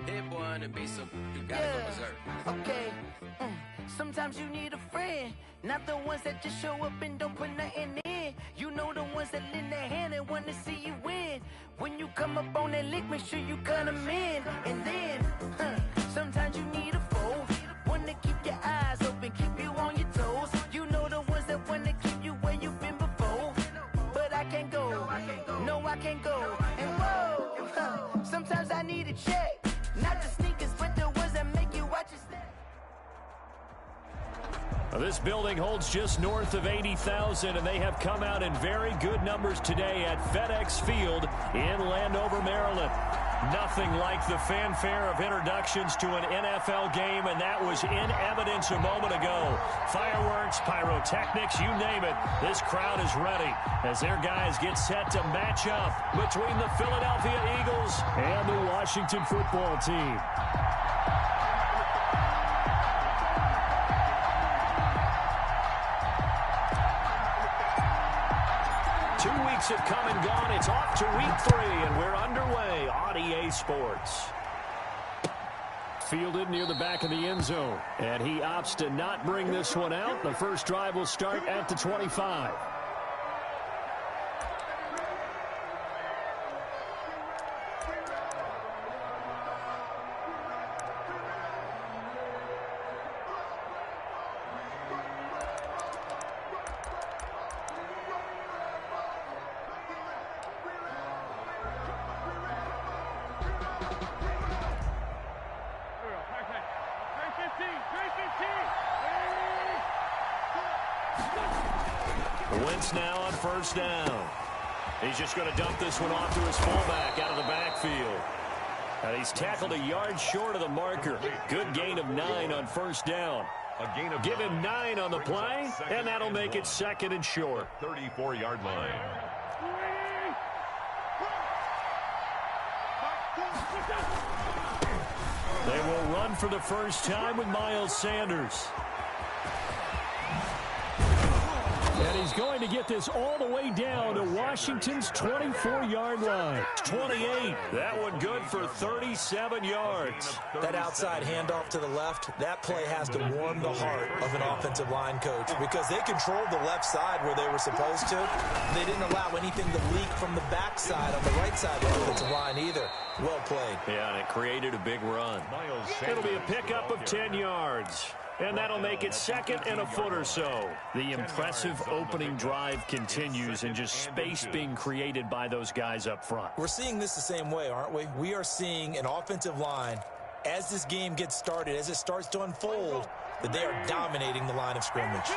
Hit one and be so you gotta go berserk. Okay. Sometimes you need a friend, not the ones that just show up and don't put nothing in. You know the ones that lend their hand and want to see you win. When you come up on that lick, make sure you cut them in. And then, sometimes you need a foe, one to keep your eyes open, keep you on your toes. You know the ones that want to keep you where you've been before. But I can't go, no I can't go. And whoa, sometimes I need a check, not the sneakers, but the ones that make you watch your step. This building holds just north of 80,000, and they have come out in very good numbers today at FedEx Field in Landover, Maryland. Nothing like the fanfare of introductions to an NFL game, and that was in evidence a moment ago. Fireworks, pyrotechnics, you name it. This crowd is ready as their guys get set to match up between the Philadelphia Eagles and the Washington football team. 2 weeks have come and gone. It's off to week 3, and we're underway on EA Sports. Fielded near the back of the end zone, and he opts to not bring this one out. The first drive will start at the 25. Wentz now on first down. He's just going to dump this one off to his fullback out of the backfield. And he's tackled a yard short of the marker. Good gain of 9 on first down. Give him 9 on the play, and that'll make it second and short. 34-yard line. They will run for the first time with Miles Sanders. And he's going to get this all the way down to Washington's 24-yard line. 28. That one good for 37 yards. That outside handoff to the left, that play has to warm the heart of an offensive line coach because they controlled the left side where they were supposed to. They didn't allow anything to leak from the backside on the right side of the offensive line either. Well played. Yeah, and it created a big run. It'll be a pickup of 10 yards. And that'll make it second and a foot or so. The impressive opening drive continues, and just space being created by those guys up front. We're seeing this the same way, aren't we? We are seeing an offensive line, as this game gets started, as it starts to unfold, that they are dominating the line of scrimmage.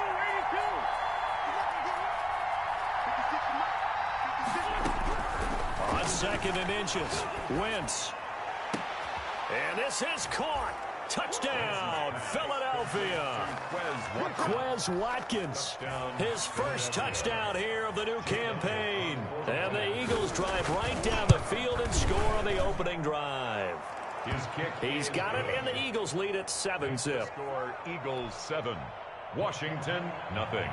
On second and inches, Wentz. And this is caught. Touchdown, Philadelphia. Quez Watkins, his first touchdown here of the new campaign. And the Eagles drive right down the field and score on the opening drive. He's got it, and the Eagles lead at 7-zip. Score Eagles 7, Washington nothing.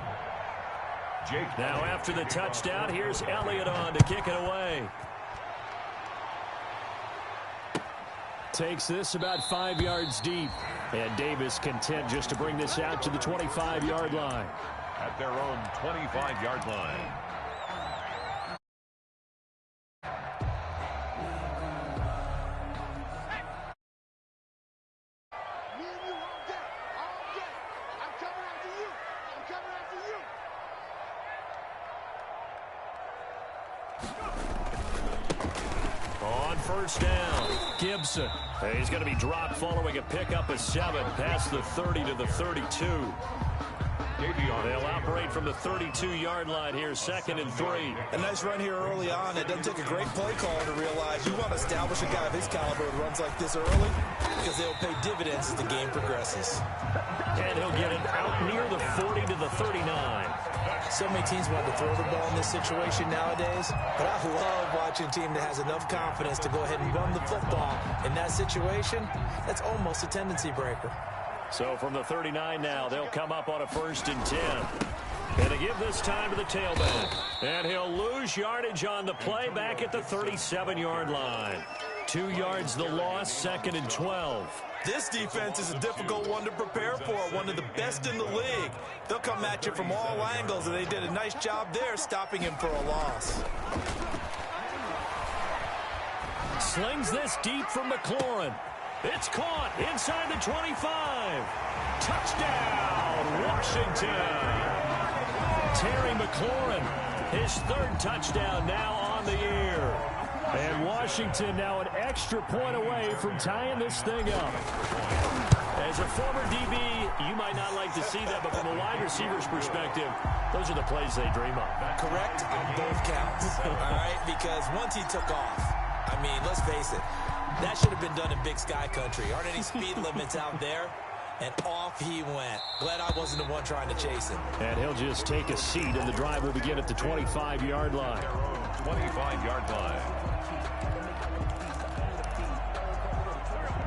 Now after the touchdown, here's Elliott on to kick it away. Takes this about 5 yards deep. And Davis content just to bring this out to the 25-yard line. At their own 25-yard line. First down, Gibson. He's going to be dropped following a pickup of 7 past the 30 to the 32. They'll operate from the 32-yard line here, second and 3. A nice run here early on. It doesn't take a great play caller to realize you want to establish a guy of his caliber with runs like this early because they'll pay dividends as the game progresses. And he'll get it out near the 40 to the 39. So many teams want to throw the ball in this situation nowadays, but I love watching a team that has enough confidence to go ahead and run the football. In that situation, that's almost a tendency breaker. So from the 39 now, they'll come up on a 1st and 10. And to give this time to the tailback. And he'll lose yardage on the play back at the 37-yard line. 2 yards the loss, 2nd and 12. This defense is a difficult one to prepare for, one of the best in the league. They'll come at you from all angles, and they did a nice job there stopping him for a loss. Slings this deep from McLaurin. It's caught inside the 25. Touchdown, Washington. Terry McLaurin, his 3rd touchdown now on the year. And Washington now an extra point away from tying this thing up. As a former DB, you might not like to see that, but from a wide receiver's perspective, those are the plays they dream of. Correct on both counts, all right? Because once he took off, I mean, let's face it, that should have been done in Big Sky Country. Aren't any speed limits out there? And off he went. Glad I wasn't the one trying to chase him. And he'll just take a seat, and the drive will begin at the 25-yard line. 25-yard line.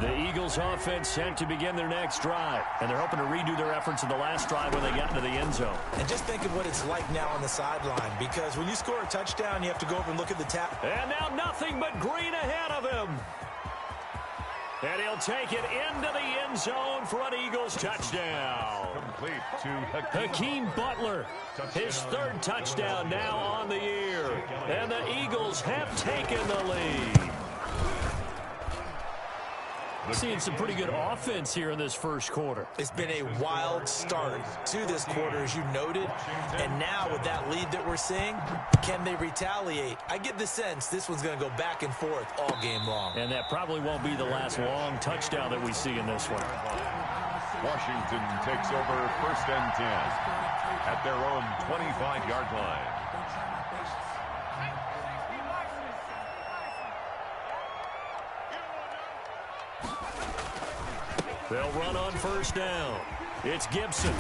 The Eagles offense set to begin their next drive, and they're hoping to redo their efforts in the last drive when they got into the end zone. And just think of what it's like now on the sideline, because when you score a touchdown, you have to go over and look at the tap. And now nothing but green ahead of him. And he'll take it into the end zone for an Eagles touchdown. Complete to Hakeem Butler, his 3rd touchdown now on the year. And the Eagles have taken the lead. Seeing some pretty good offense here in this first quarter. It's been a wild start to this quarter, as you noted. And now with that lead that we're seeing, can they retaliate? I get the sense this one's going to go back and forth all game long. And that probably won't be the last long touchdown that we see in this one. Washington takes over 1st and 10 at their own 25-yard line. They'll run on 1st down. It's Gibson.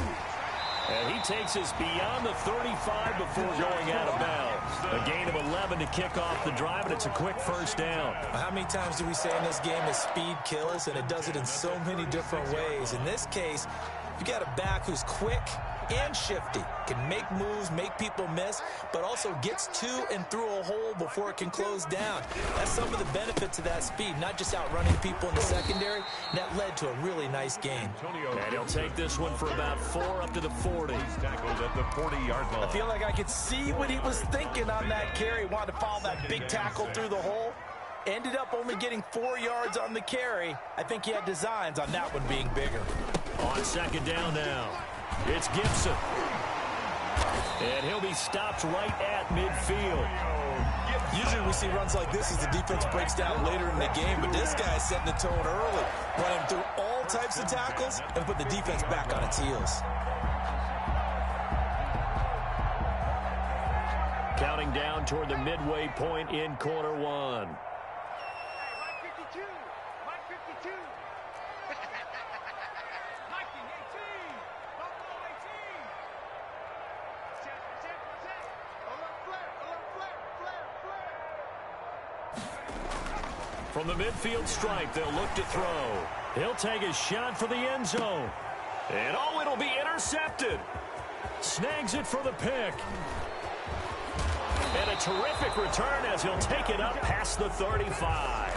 And he takes us beyond the 35 before going out of bounds. A gain of 11 to kick off the drive, and it's a quick 1st down. How many times do we say in this game that speed kills, and it does it in so many different ways? In this case, you got a back who's quick and shifty, can make moves, make people miss, but also gets to and through a hole before it can close down. That's some of the benefits of that speed, not just outrunning people in the secondary, and that led to a really nice game. And he'll take this one for about 4 up to the 40. He's tackled at the 40-yard line. I feel like I could see what he was thinking on that carry. Wanted to follow that big tackle through the hole. Ended up only getting 4 yards on the carry. I think he had designs on that one being bigger. On 2nd down now, it's Gibson. And he'll be stopped right at midfield. Usually we see runs like this as the defense breaks down later in the game, but this guy's setting the tone early, running through all types of tackles and put the defense back on its heels. Counting down toward the midway point in quarter 1. From the midfield stripe, they'll look to throw. He'll take a shot for the end zone. And oh, it'll be intercepted. Snags it for the pick. And a terrific return as he'll take it up past the 35.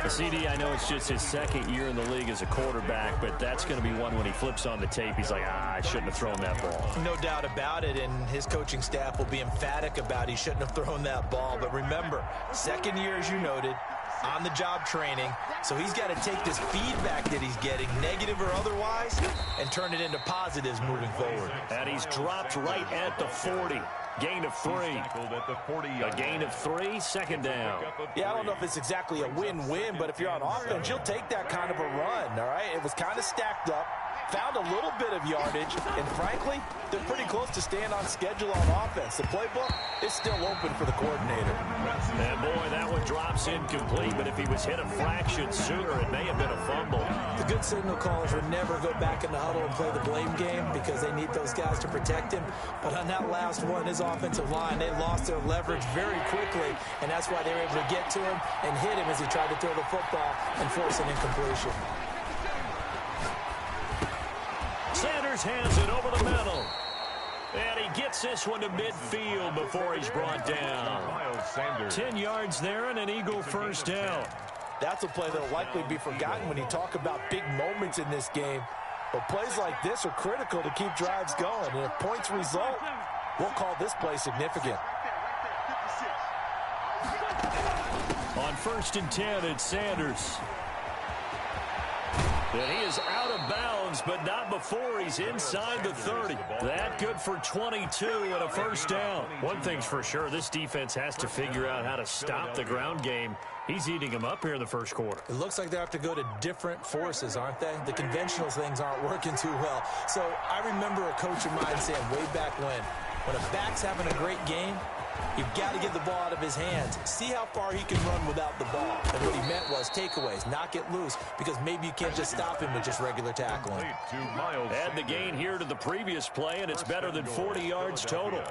CD, I know it's just his 2nd year in the league as a quarterback, but that's going to be one when he flips on the tape. He's like, I shouldn't have thrown that ball. No doubt about it, and his coaching staff will be emphatic about he shouldn't have thrown that ball. But remember, 2nd year, as you noted, on-the-job training, so he's got to take this feedback that he's getting, negative or otherwise, and turn it into positives moving forward. And he's dropped right at the 40. Gain of 3. A gain of 3, 2nd down. Yeah, I don't know if it's exactly a win-win, but if you're on offense, you'll take that kind of a run, all right? It was kind of stacked up, found a little bit of yardage, and frankly, they're pretty close to staying on schedule on offense. The playbook is still open for the coordinator. And boy, that one drops incomplete, but if he was hit a fraction sooner, it may have been a fumble. The good signal callers would never go back in the huddle and play the blame game because they need those guys to protect him. But on that last one, his offensive line, they lost their leverage very quickly, and that's why they were able to get to him and hit him as he tried to throw the football and force an incompletion. Sanders has it over the middle. And he gets this one to midfield before he's brought down. 10 yards there and an Eagle 1st down. That's a play that will likely be forgotten when you talk about big moments in this game. But plays like this are critical to keep drives going. And if points result, we'll call this play significant. On 1st and 10, it's Sanders. And he is out of bounds, but not before he's inside the 30. That good for 22 and a first down. One thing's for sure, this defense has to figure out how to stop the ground game. He's eating them up here in the first quarter. It looks like they have to go to different forces, aren't they? The conventional things aren't working too well. So I remember a coach of mine saying way back when a back's having a great game, you've got to get the ball out of his hands. See how far he can run without the ball. And what he meant was takeaways, not get loose, because maybe you can't just stop him with just regular tackling. Add the gain here to the previous play, and it's better than 40 yards total.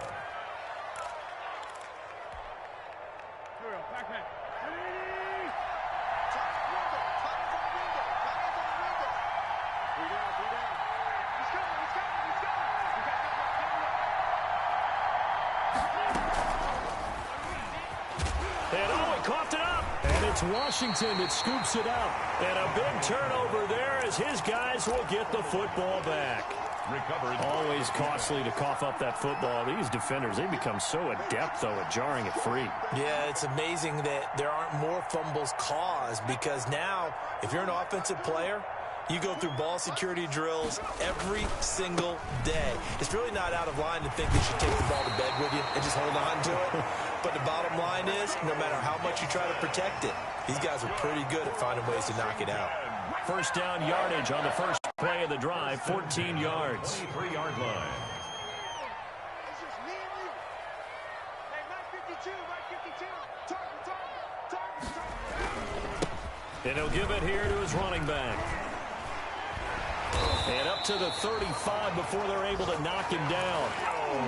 It's Washington that scoops it up. And a big turnover there as his guys will get the football back. Recovered. Always costly to cough up that football. These defenders, they become so adept, though, at jarring it free. Yeah, it's amazing that there aren't more fumbles caused, because now, if you're an offensive player, you go through ball security drills every single day. It's really not out of line to think that you should take the ball to bed with you and just hold on to it. But the bottom line is, no matter how much you try to protect it, these guys are pretty good at finding ways to knock it out. First down yardage on the first play of the drive, 14 yards. 3-yard line. And he'll give it here to his running back. And up to the 35 before they're able to knock him down.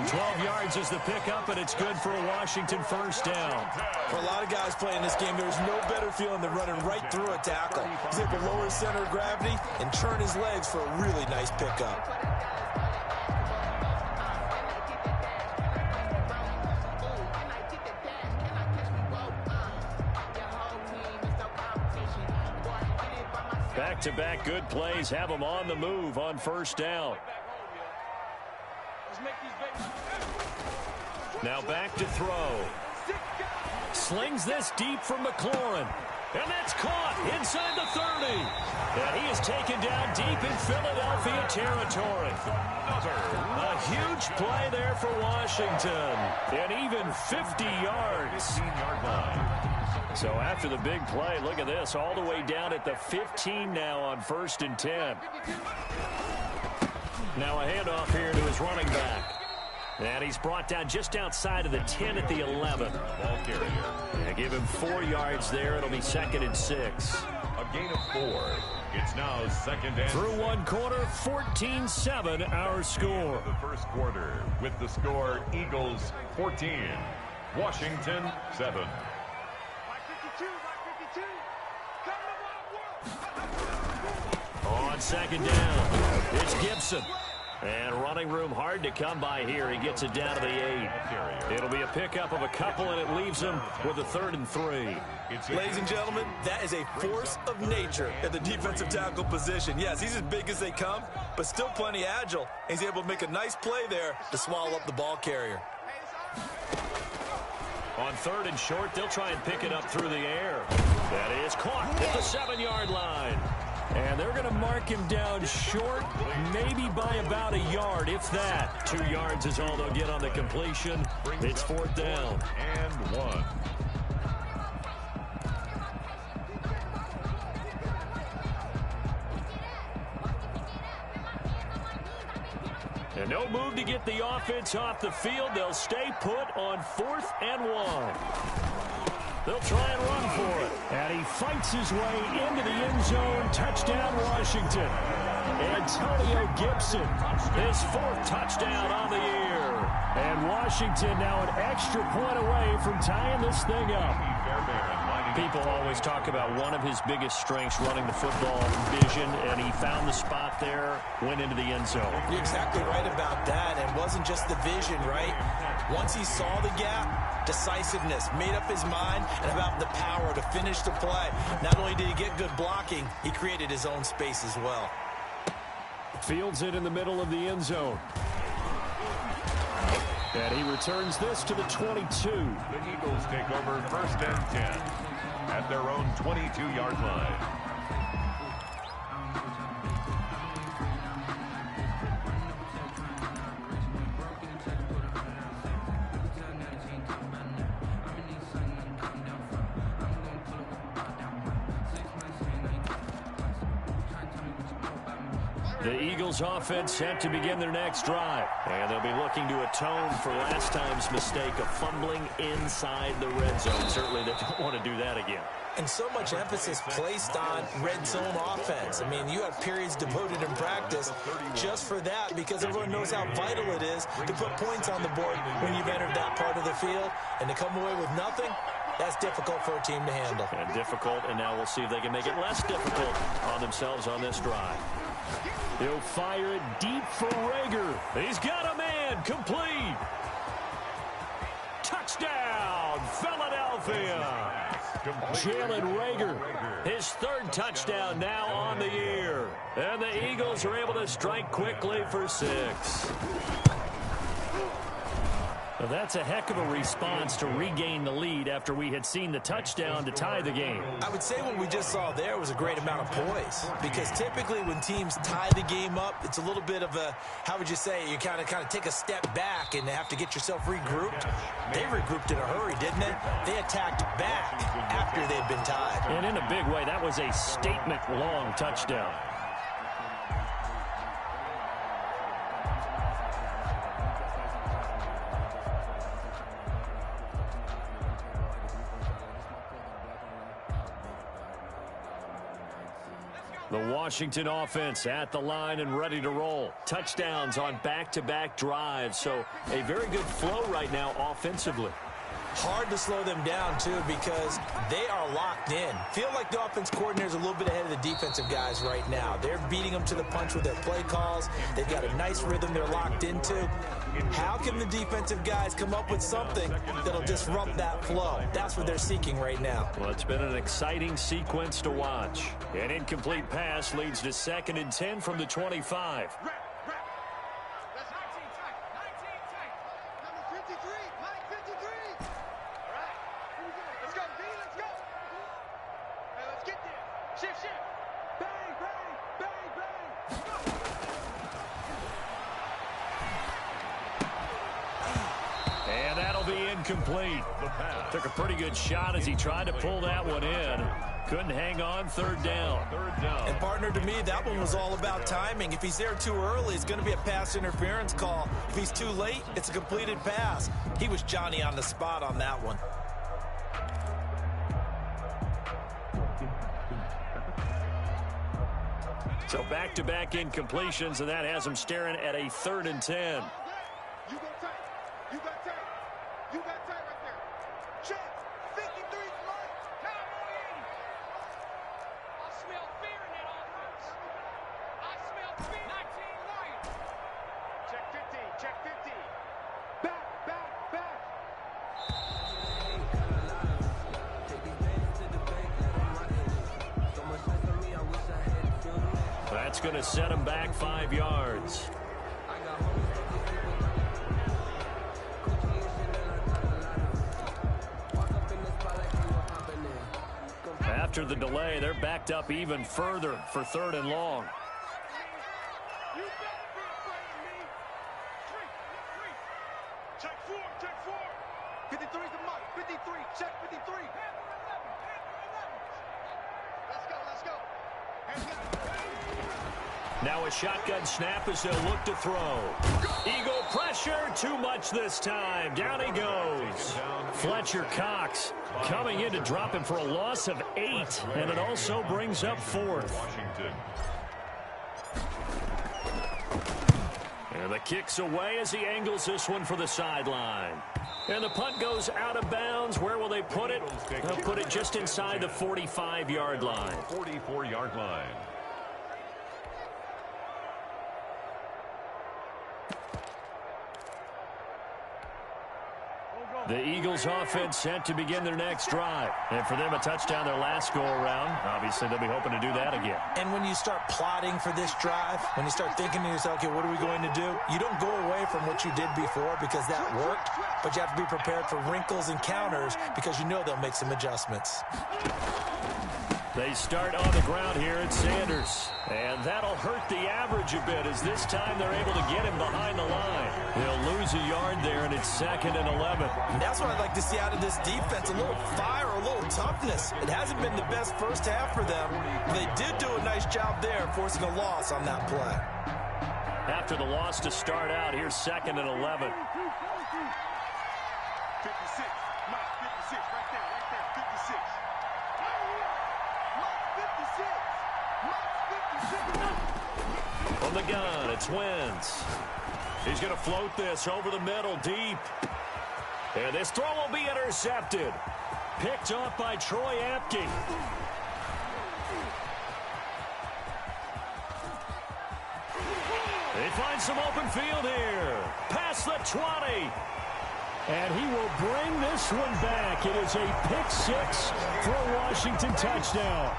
12 yards is the pickup, and it's good for a Washington first down. For a lot of guys playing this game, there's no better feeling than running right through a tackle. He's able to lower his center of gravity and turn his legs for a really nice pickup. Back-to-back good plays have them on the move on first down. Now back to throw. Slings this deep from McLaurin. And that's caught inside the 30. And he is taken down deep in Philadelphia territory. A huge play there for Washington. And even 50 yards. So after the big play, look at this, all the way down at the 15 now on 1st and 10. Now a handoff here to his running back. And he's brought down just outside of the 10 at the 11. Ball carrier. And give him 4 yards there. It'll be 2nd and 6. A gain of 4. It's now 2nd and... Through one quarter, 14-7 our score. The first quarter with the score Eagles 14, Washington 7. On 2nd down, it's Gibson. And running room hard to come by here. He gets it down to the 8. It'll be a pickup of a couple, and it leaves him with a 3rd and 3. Ladies and gentlemen, that is a force of nature at the defensive tackle position. Yes, he's as big as they come, but still plenty agile. He's able to make a nice play there to swallow up the ball carrier. On 3rd and short, they'll try and pick it up through the air. That is caught at the 7-yard line. And they're going to mark him down short, maybe by about a yard, if that. 2 yards is all they'll get on the completion. It's 4th down. And 1. And no move to get the offense off the field. They'll stay put on 4th and 1. They'll try and run for it. And he fights his way into the end zone. Touchdown, Washington. Antonio Gibson, his 4th touchdown on the year. And Washington now an extra point away from tying this thing up. People always talk about one of his biggest strengths running the football, vision, and he found the spot there, went into the end zone. You're exactly right about that. And it wasn't just the vision, right? Once he saw the gap, decisiveness, made up his mind, and about the power to finish the play. Not only did he get good blocking, he created his own space as well. Fields it in the middle of the end zone. And he returns this to the 22. The Eagles take over 1st and 10 at their own 22-yard line. The Eagles offense set to begin their next drive. And they'll be looking to atone for last time's mistake of fumbling inside the red zone. Certainly they don't want to do that again. And so much emphasis placed on red zone offense. I mean, you have periods devoted in practice just for that because everyone knows how vital it is to put points on the board when you've entered that part of the field. And to come away with nothing, that's difficult for a team to handle. And difficult, and now we'll see if they can make it less difficult on themselves on this drive. He'll fire it deep for Reagor. He's got a man, complete. Touchdown, Philadelphia. Jalen Reagor, his 3rd touchdown now on the year. And the Eagles are able to strike quickly for 6. Well, that's a heck of a response to regain the lead after we had seen the touchdown to tie the game. I would say what we just saw there was a great amount of poise because typically when teams tie the game up, it's a little bit of a, how would you say, you kind of take a step back and have to get yourself regrouped. They regrouped in a hurry, didn't they? They attacked back after they'd been tied. And in a big way, that was a statement-long touchdown. The Washington offense at the line and ready to roll. Touchdowns on back-to-back drives, so a very good flow right now offensively. Hard to slow them down, too, because they are locked in. Feel like the offense coordinator is a little bit ahead of the defensive guys right now. They're beating them to the punch with their play calls. They've got a nice rhythm they're locked into. How can the defensive guys come up with something that'll disrupt that flow? That's what they're seeking right now. Well, it's been an exciting sequence to watch. An incomplete pass leads to 2nd and 10 from the 25. Complete. Took a pretty good shot as he tried to pull that one in. Couldn't hang on. 3rd down. And partner, to me, that one was all about timing. If he's there too early, it's going to be a pass interference call. If he's too late, it's a completed pass. He was Johnny on the spot on that one. So back-to-back incompletions, and that has him staring at a 3rd and 10. That's going to set him back 5 yards. After the delay, they're backed up even further for 3rd and long. Check 4. 53's the mark. 53. Check 53. Let's go. Now a shotgun snap as they'll look to throw. Eagle pressure, too much this time. Down he goes. Fletcher Cox coming in to drop him for a loss of 8, and it also brings up 4th. And the kick's away as he angles this one for the sideline. And the punt goes out of bounds. Where will they put it? They'll put it just inside the 45-yard line. 44-yard line. The Eagles offense set to begin their next drive. And for them, a touchdown their last go-around. Obviously, they'll be hoping to do that again. And when you start plotting for this drive, when you start thinking to yourself, okay, what are we going to do? You don't go away from what you did before because that worked, but you have to be prepared for wrinkles and counters because you know they'll make some adjustments. They start on the ground here at Sanders. And that'll hurt the average a bit as this time they're able to get him behind the line. He'll lose a yard there, and it's 2nd and 11. And that's what I'd like to see out of this defense, a little fire, a little toughness. It hasn't been the best first half for them. They did do a nice job there, forcing a loss on that play. After the loss to start out, here's 2nd and 11. 56. Mike, 56. Right there. 56. From the gun, it's Wentz. He's going to float this over the middle deep. And this throw will be intercepted. Picked off by Troy Apke. They find some open field here. Past the 20. And he will bring this one back. It is a pick six for a Washington touchdown.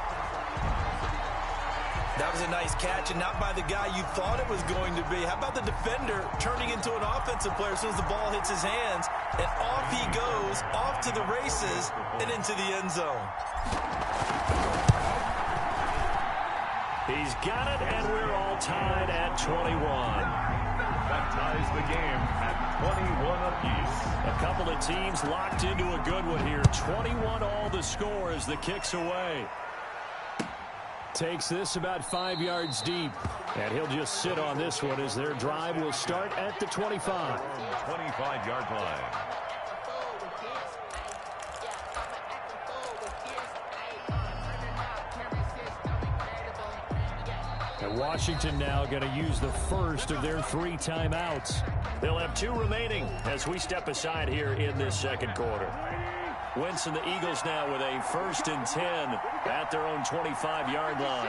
That was a nice catch, and not by the guy you thought it was going to be. How about the defender turning into an offensive player as soon as the ball hits his hands, and off he goes, off to the races, and into the end zone. He's got it, and we're all tied at 21. That ties the game at 21 apiece. A couple of teams locked into a good one here. 21 all the score as the kick's away. Takes this about 5 yards deep. And he'll just sit on this one as their drive will start at the 25. 25-yard line. And Washington now going to use the first of their 3 timeouts. They'll have 2 remaining as we step aside here in this second quarter. Wentz and the Eagles now with a 1st and 10 at their own 25-yard line.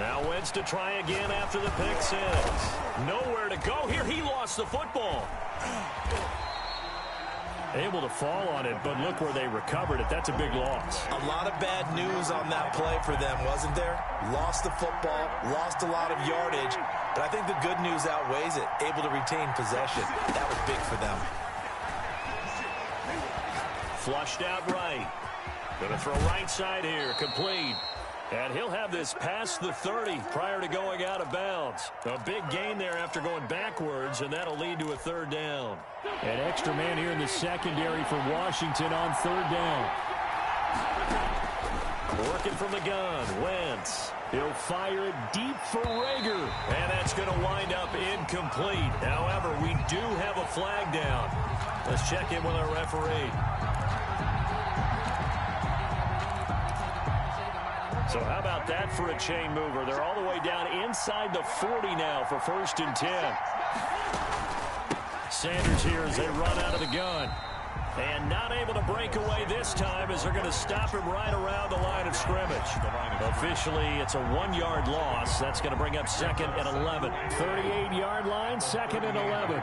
Now Wentz to try again after the pick six. Nowhere to go here. He lost the football. Able to fall on it, but look where they recovered it. That's a big loss. A lot of bad news on that play for them, wasn't there? Lost the football, lost a lot of yardage, but I think the good news outweighs it. Able to retain possession. That was big for them. Flushed out right. Going to throw right side here. Complete. And he'll have this past the 30 prior to going out of bounds. A big gain there after going backwards, and that'll lead to a 3rd down. An extra man here in the secondary for Washington on 3rd down. Working from the gun, Wentz. He'll fire it deep for Rager. And that's going to wind up incomplete. However, we do have a flag down. Let's check in with our referee. So how about that for a chain mover? They're all the way down inside the 40 now for 1st and 10. Sanders here as they run out of the gun. And not able to break away this time as they're going to stop him right around the line of scrimmage. Officially, it's a 1-yard loss. That's going to bring up 2nd and 11. 38-yard line, 2nd and 11.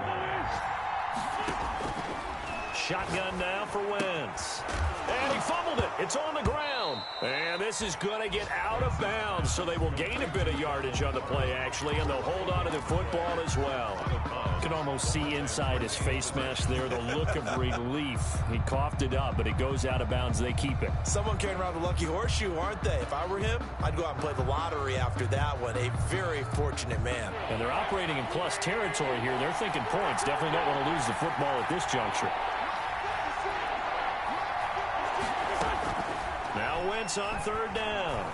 Shotgun now for Wentz. And he fumbled it. It's on the ground. And this is going to get out of bounds, so they will gain a bit of yardage on the play, actually, and they'll hold on to the football as well. You can almost see inside his face mask there the look of relief. He coughed it up, but it goes out of bounds. They keep it. Someone carrying around the lucky horseshoe, aren't they? If I were him, I'd go out and play the lottery after that one. A very fortunate man. And they're operating in plus territory here. They're thinking points. Definitely don't want to lose the football at this juncture. Now Wentz on 3rd down.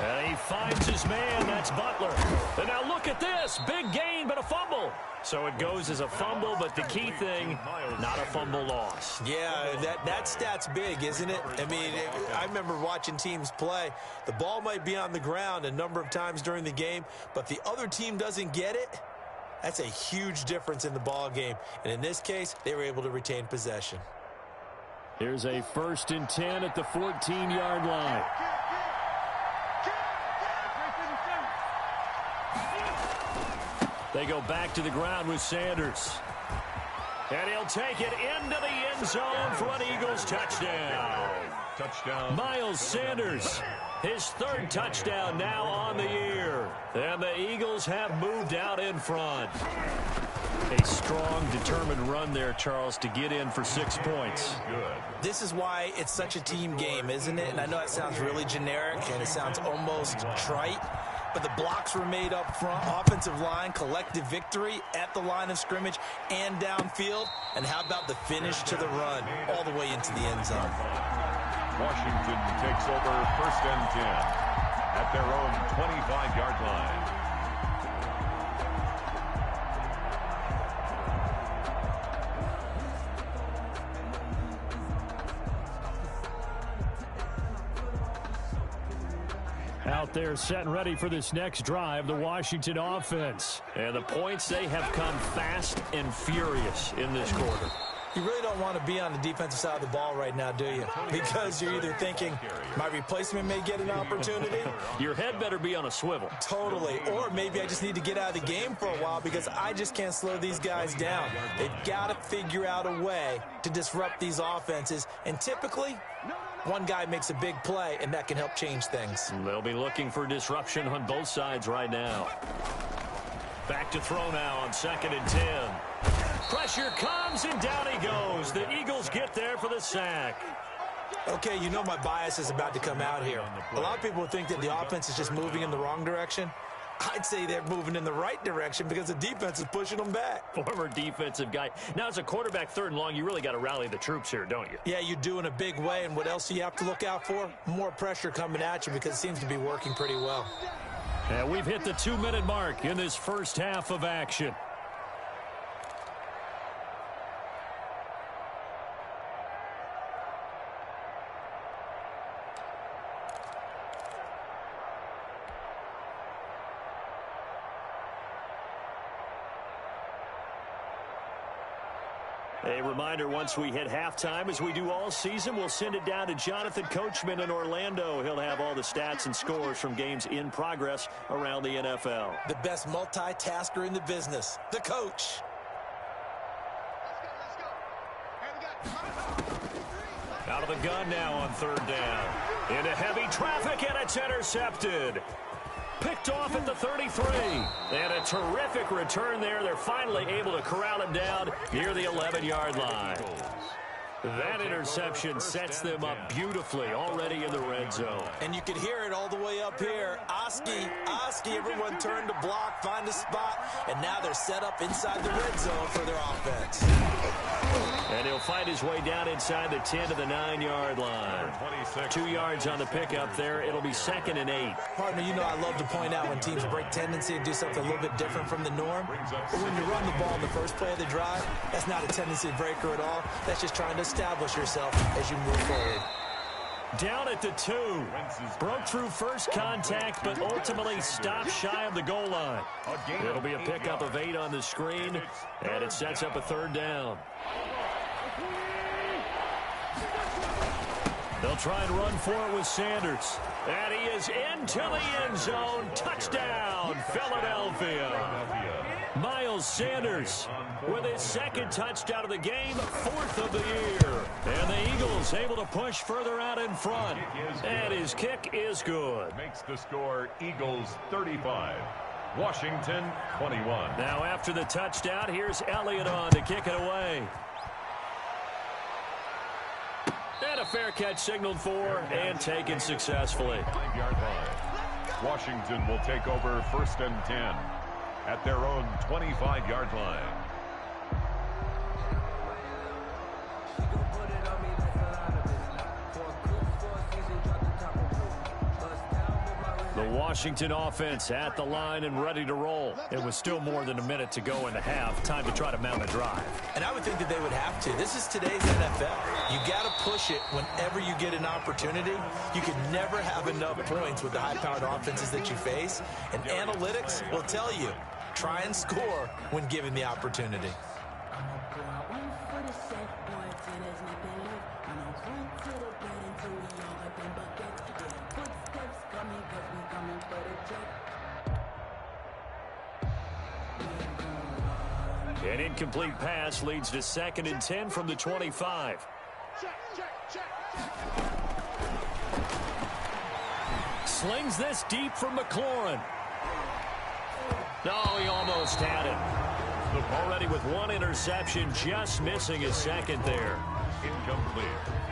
And he finds his man. That's Butler. And now look at this. Big gain, but a fumble. So it goes as a fumble, but the key thing, not a fumble loss. Yeah, that stat's big, isn't it? I mean, I remember watching teams play. The ball might be on the ground a number of times during the game, but the other team doesn't get it. That's a huge difference in the ball game. And in this case, they were able to retain possession. Here's a 1st and 10 at the 14-yard line. They go back to the ground with Sanders. And he'll take it into the end zone for an Eagles touchdown. Miles Sanders, his 3rd touchdown now on the year. And the Eagles have moved out in front. A strong, determined run there, Charles, to get in for 6 points. This is why it's such a team game, isn't it? And I know that sounds really generic and it sounds almost trite. But the blocks were made up front, offensive line, collective victory at the line of scrimmage and downfield. And how about the finish to the run all the way into the end zone? Washington takes over 1st and 10 at their own 25-yard line. Out there set and ready for this next drive, the Washington offense. And the points, they have come fast and furious in this quarter. You really don't want to be on the defensive side of the ball right now, do you? Because you're either thinking, my replacement may get an opportunity. Your head better be on a swivel. Totally. Or maybe I just need to get out of the game for a while because I just can't slow these guys down. They've got to figure out a way to disrupt these offenses. And typically, one guy makes a big play, and that can help change things. They'll be looking for disruption on both sides right now. Back to throw now on 2nd and 10. Pressure comes, and down he goes. The Eagles get there for the sack. Okay, you know my bias is about to come out here. A lot of people think that the offense is just moving in the wrong direction. I'd say they're moving in the right direction because the defense is pushing them back. Former defensive guy. Now, as a quarterback 3rd and long, you really got to rally the troops here, don't you? Yeah, you do in a big way. And what else do you have to look out for? More pressure coming at you because it seems to be working pretty well. And we've hit the 2-minute mark in this first half of action. A reminder, once we hit halftime, as we do all season, we'll send it down to Jonathan Coachman in Orlando. He'll have all the stats and scores from games in progress around the NFL. The best multitasker in the business, the coach. Out of the gun now on 3rd down. Into heavy traffic, and it's intercepted. Picked off at the 33. And a terrific return there. They're finally able to corral him down near the 11-yard line. That interception sets them up beautifully already in the red zone. And you can hear it all the way up here. Oski, everyone turned to block, find a spot, and now they're set up inside the red zone for their offense. And he'll find his way down inside the 10 to the 9-yard line. 2 yards on the pickup there. It'll be 2nd and 8. Partner, you know I love to point out when teams break tendency and do something a little bit different from the norm. But when you run the ball in the first play of the drive, that's not a tendency breaker at all. That's just trying to establish yourself as you move forward. Down at the 2. Broke through first contact, but ultimately stopped shy of the goal line. It'll be a pickup of 8 on the screen, and it sets up a 3rd down. They'll try and run for it with Sanders. And he is into the end zone. Touchdown, Philadelphia. Miles Sanders with his 2nd touchdown of the game, 4th of the year. And the Eagles able to push further out in front. And his kick is good. Makes the score Eagles 35, Washington 21. Now after the touchdown, here's Elliott on to kick it away. And a fair catch signaled for and taken successfully. 5-yard line. Washington will take over 1st and 10 at their own 25-yard line. Washington offense at the line and ready to roll. It was still more than a minute to go in the half. Time to try to mount a drive. And I would think that they would have to. This is today's NFL. You got to push it whenever you get an opportunity. You can never have enough points with the high-powered offenses that you face. And analytics will tell you, try and score when given the opportunity. An incomplete pass leads to 2nd and 10 from the 25. Slings this deep from McLaurin. No, he almost had it. Already with one interception, just missing his second there. Incomplete.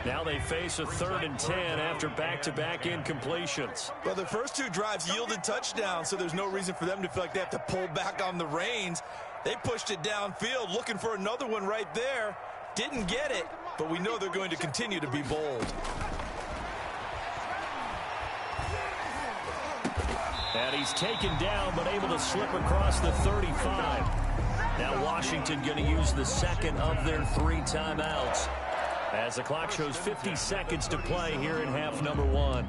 Now they face a 3rd and 10 after back-to-back incompletions. Well, their first 2 drives yielded touchdowns, so there's no reason for them to feel like they have to pull back on the reins. They pushed it downfield, looking for another one right there. Didn't get it, but we know they're going to continue to be bold. And he's taken down, but able to slip across the 35. Now Washington going to use the 2nd of their 3 timeouts, as the clock shows 50 seconds to play here in half number 1.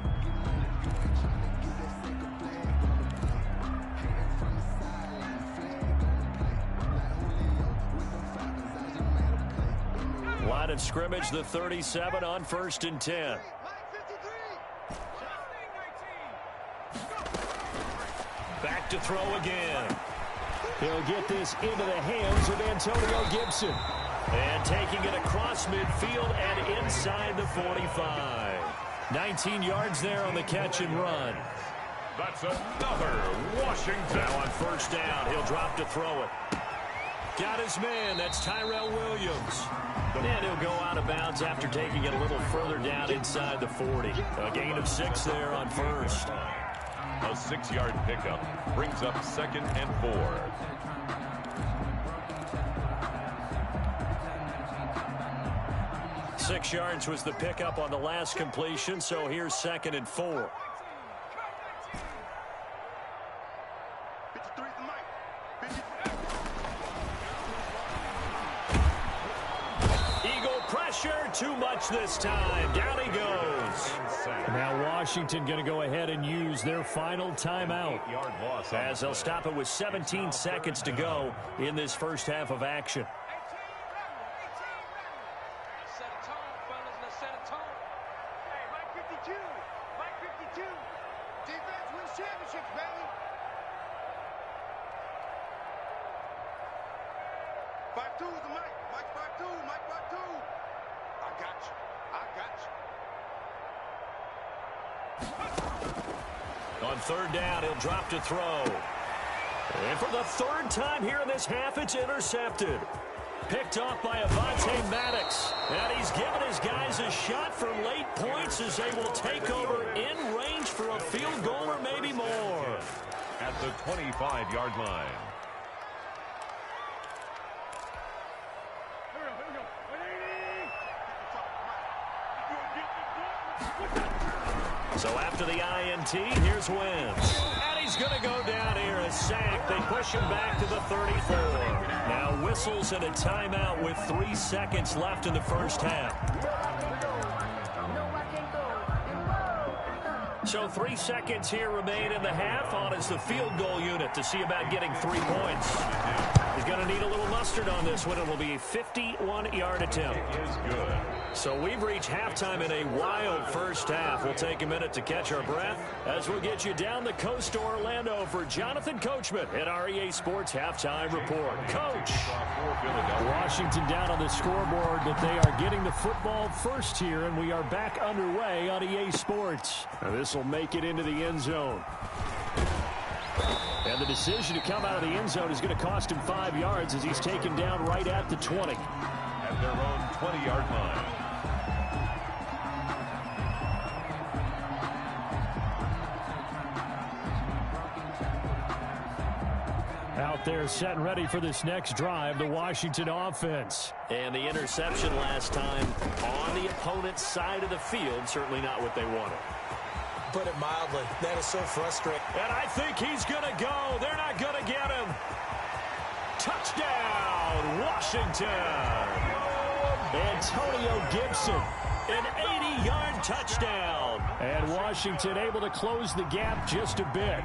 Line of scrimmage, the 37 on 1st and 10. Back to throw again. He'll get this into the hands of Antonio Gibson. And taking it across midfield and inside the 45. 19 yards there on the catch and run. That's another Washington. Now on 1st down, he'll drop to throw it. Got his man. That's Tyrell Williams. And he'll go out of bounds after taking it a little further down inside the 40. A gain of 6 there on 1st. A 6-yard pickup brings up 2nd and 4. Six yards was the pickup on the last completion, so here's 2nd and 4. Eagle pressure, too much this time. Down he goes. Now Washington going to go ahead and use their final timeout, as they'll stop it with 17 seconds to go in this first half of action. On 3rd down, he'll drop to throw. And for the 3rd time here in this half, it's intercepted. Picked off by Avonte Maddox. And he's given his guys a shot for late points as they will take over in range for a field goal or maybe more. At the 25-yard line. So after the INT, here's Wentz. And he's going to go down here, a sack. They push him back to the 34. Now whistles and a timeout with 3 seconds left in the first half. So 3 seconds here remain in the half. On is the field goal unit to see about getting 3 points. He's going to need a little mustard on this one. It will be a 51-yard attempt. So we've reached halftime in a wild first half. We'll take a minute to catch our breath as we'll get you down the coast to Orlando for Jonathan Coachman at our EA Sports Halftime Report. Coach. Washington down on the scoreboard, but they are getting the football first here, and we are back underway on EA Sports. Now this will make it into the end zone. And the decision to come out of the end zone is going to cost him 5 yards as he's taken down right at the 20. At their own 20-yard line. Out there set and ready for this next drive, the Washington offense. And the interception last time on the opponent's side of the field, certainly not what they wanted. put it mildly. That is so frustrating. And I think he's going to go. They're not going to get him. Touchdown, Washington. Antonio Gibson, an 80-yard touchdown. And Washington able to close the gap just a bit.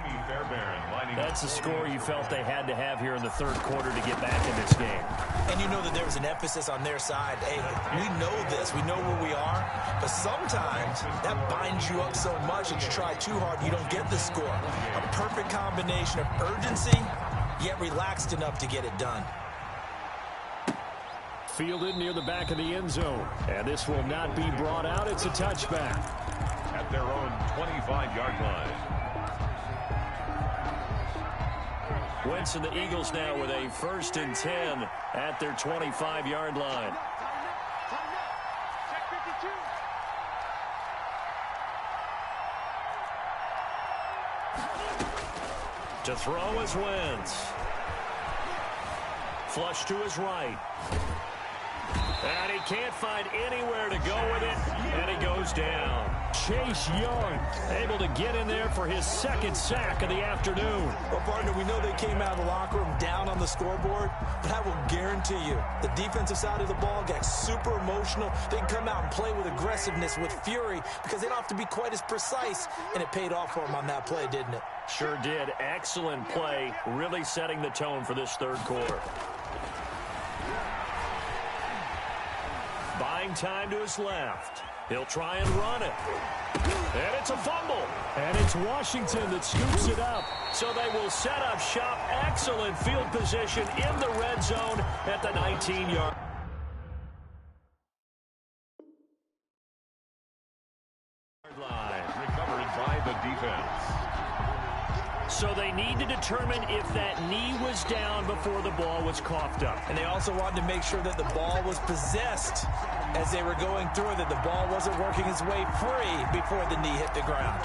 That's the score you felt they had to have here in the third quarter to get back in this game. And you know that there was an emphasis on their side. Hey, we know this. We know where we are. But sometimes that binds you up so much that you try too hard, you don't get the score. A perfect combination of urgency, yet relaxed enough to get it done. Fielded near the back of the end zone. And this will not be brought out. It's a touchback. At their own 25-yard line. Wentz and the Eagles now with a 1st and 10 at their 25-yard line. To throw is Wentz. Flush to his right. And he can't find anywhere to go with it, and he goes down. Chase Young able to get in there for his 2nd sack of the afternoon. Well, partner, we know they came out of the locker room down on the scoreboard, but I will guarantee you the defensive side of the ball got super emotional. They can come out and play with aggressiveness, with fury, because they don't have to be quite as precise, and it paid off for them on that play, didn't it? Sure did. Excellent play, really setting the tone for this third quarter. Buying time to his left. He'll try and run it. And it's a fumble. And it's Washington that scoops it up. So they will set up shop. Excellent field position in the red zone at the 19-yard line. Recovered by the defense. So they need to determine if that knee was down before the ball was coughed up. And they also wanted to make sure that the ball was possessed as they were going through, that the ball wasn't working its way free before the knee hit the ground.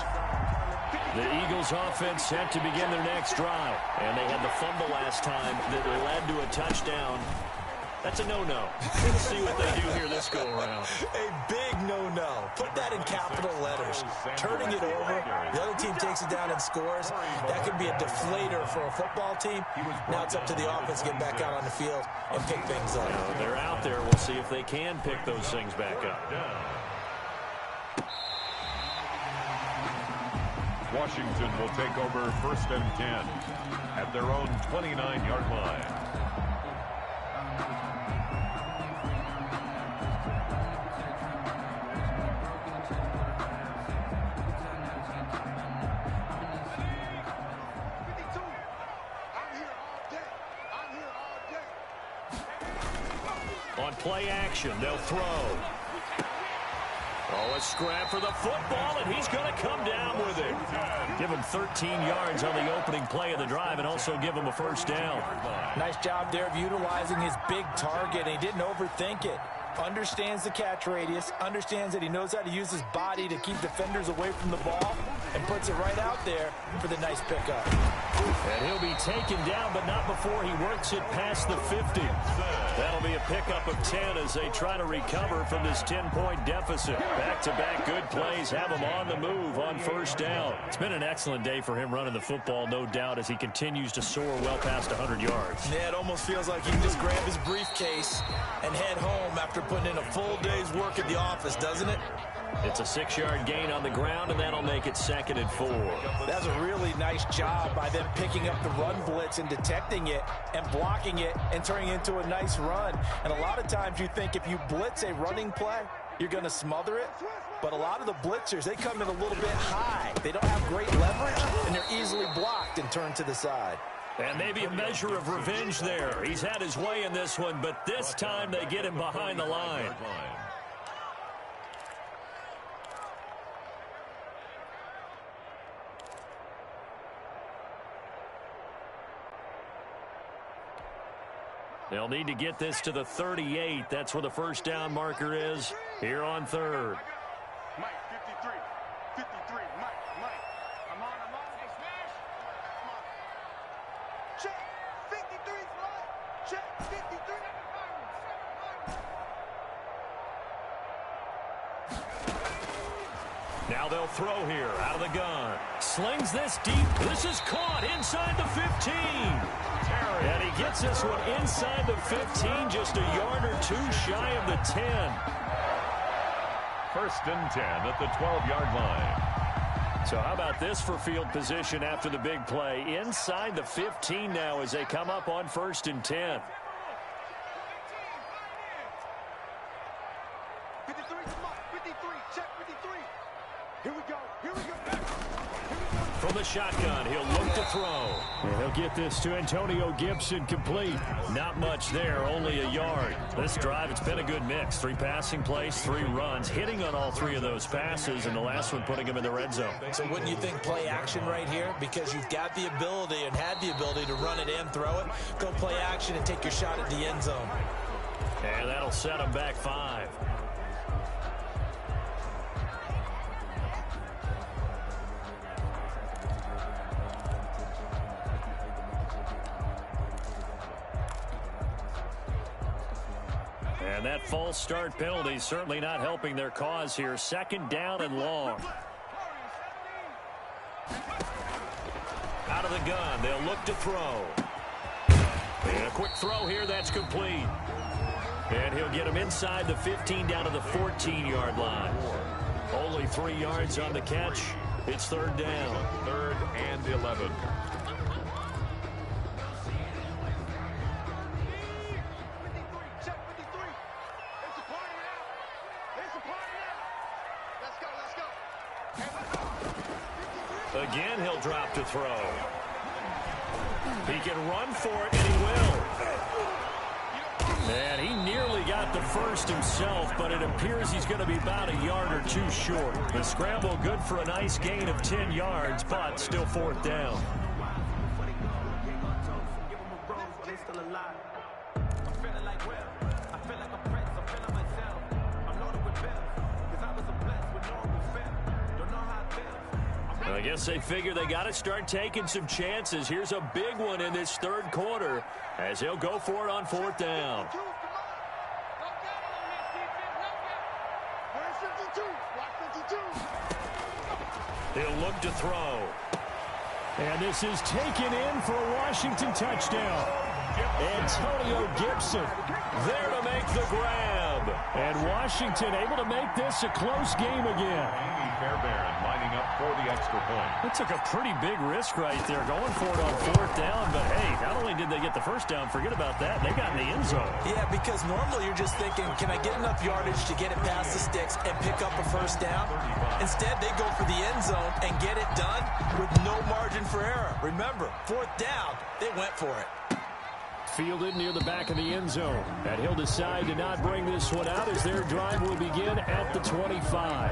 The Eagles offense set to begin their next drive. And they had the fumble last time that led to a touchdown. That's a no-no. We'll see what they do here this go-around. A big no-no. Put that in capital letters. Turning it over, the other team takes it down and scores. That could be a deflator for a football team. Now it's up to the offense to get back out on the field and pick things up. They're out there. We'll see if they can pick those things back up. Washington will take over 1st and 10 at their own 29-yard line. On play action, they'll throw. Oh, a scrap for the football, and he's going to come down with it. Give him 13 yards on the opening play of the drive and also give him a 1st down. Nice job there of utilizing his big target. He didn't overthink it. Understands the catch radius, understands that he knows how to use his body to keep defenders away from the ball, and puts it right out there for the nice pickup. And he'll be taken down, but not before he works it past the 50. That'll be a pickup of 10 as they try to recover from this 10-point deficit. Back-to-back good plays have him on the move on 1st down. It's been an excellent day for him running the football, no doubt, as he continues to soar well past 100 yards. Yeah, it almost feels like he can just grab his briefcase and head home after putting in a full day's work at the office, doesn't it? It's a 6-yard gain on the ground, and that'll make it 2nd and 4. That's a really nice job by them picking up the run blitz and detecting it and blocking it and turning it into a nice run. And a lot of times you think if you blitz a running play, you're going to smother it. But a lot of the blitzers, they come in a little bit high. They don't have great leverage, and they're easily blocked and turned to the side. And maybe a measure of revenge there. He's had his way in this one, but this time they get him behind the line. They'll need to get this to the 38. That's where the 1st down marker is here on 3rd. Mike, 53. 53. Mike. I'm on. Hey, smash. Come on. Check. 53 right. Check. 53. Now they'll throw here out of the gun. Slings this deep. This is caught inside the 15. And he gets this one inside the 15, just a yard or two shy of the 10. First and 10 at the 12-yard line. So how about this for field position after the big play? Inside the 15 now as they come up on first and 10. 53, come on, 53, check 53. Here we go, here we go. From the shotgun, he'll look to throw. And he'll get this to Antonio Gibson complete. Not much there, only a yard. This drive, it's been a good mix. 3 passing plays, 3 runs, hitting on all 3 of those passes, and the last one putting him in the red zone. So wouldn't you think play action right here? Because you've got the ability and had the ability to run it and throw it. Go play action and take your shot at the end zone. And that'll set him back 5. And that false start penalty certainly not helping their cause here. 2nd down and long. Out of the gun, they'll look to throw. And a quick throw here, that's complete. And he'll get him inside the 15 down to the 14-yard line. Only 3 yards on the catch. It's 3rd down. 3rd and 11. Again, he'll drop to throw. He can run for it, and he will. And he nearly got the first himself, but it appears he's going to be about a yard or 2 short. The scramble good for a nice gain of 10 yards, but still 4th down. I guess they figure they got to start taking some chances. Here's a big one in this 3rd quarter as he'll go for it on 4th down. He'll look to throw. And this is taken in for a Washington touchdown. Antonio Gibson there to make the grab. And Washington able to make this a close game again. Amy Fairbairn lining up for the extra point. That took a pretty big risk right there, going for it on 4th down. But, hey, not only did they get the first down, forget about that, they got in the end zone. Yeah, because normally you're just thinking, can I get enough yardage to get it past the sticks and pick up a first down? Instead, they go for the end zone and get it done with no margin for error. Remember, 4th down, they went for it. Fielded near the back of the end zone. And he'll decide to not bring this one out as their drive will begin at the 25.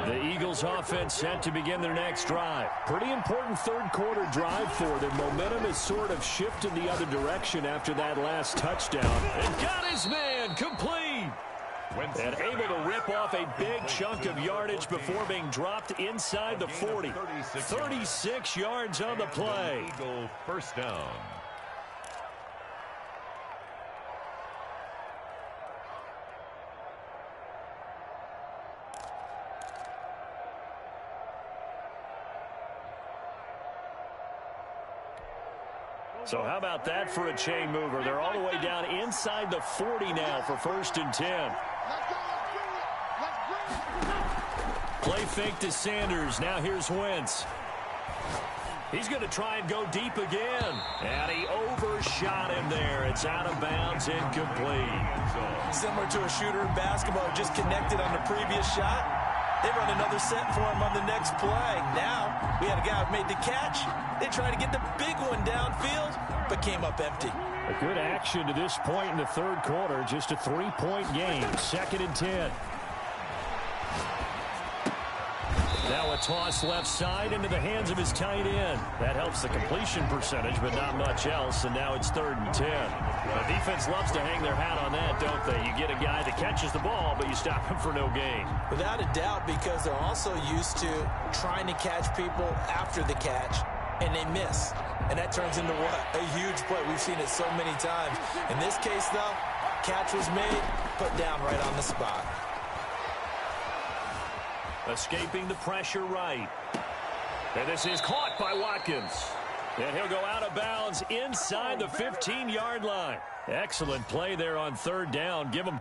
The Eagles offense set to begin their next drive. Pretty important 3rd quarter drive for them. Momentum has sort of shifted the other direction after that last touchdown. And got his man complete. And able to rip off a big chunk of yardage before being dropped inside the 40. 36 yards on the play. Eagle first down. So how about that for a chain mover? They're all the way down inside the 40 now for 1st and 10. Play fake to Sanders. Now here's Wentz. He's going to try and go deep again. And he overshot him there. It's out of bounds, incomplete. Similar to a shooter in basketball, just connected on the previous shot. They run another set for him on the next play. Now, we had a guy who made the catch. They tried to get the big one downfield, but came up empty. A good action to this point in the 3rd quarter. Just a 3-point game. 2nd and 10. Now a toss left side into the hands of his tight end. That helps the completion percentage, but not much else. And now it's 3rd and 10. The defense loves to hang their hat on that, don't they? You get a guy that catches the ball, but you stop him for no gain. Without a doubt, because they're also used to trying to catch people after the catch, and they miss. And that turns into what? A huge play. We've seen it so many times. In this case, though, catch was made, put down right on the spot. Escaping the pressure right. And this is caught by Watkins. And he'll go out of bounds inside the 15-yard line. Excellent play there on third down. Give him.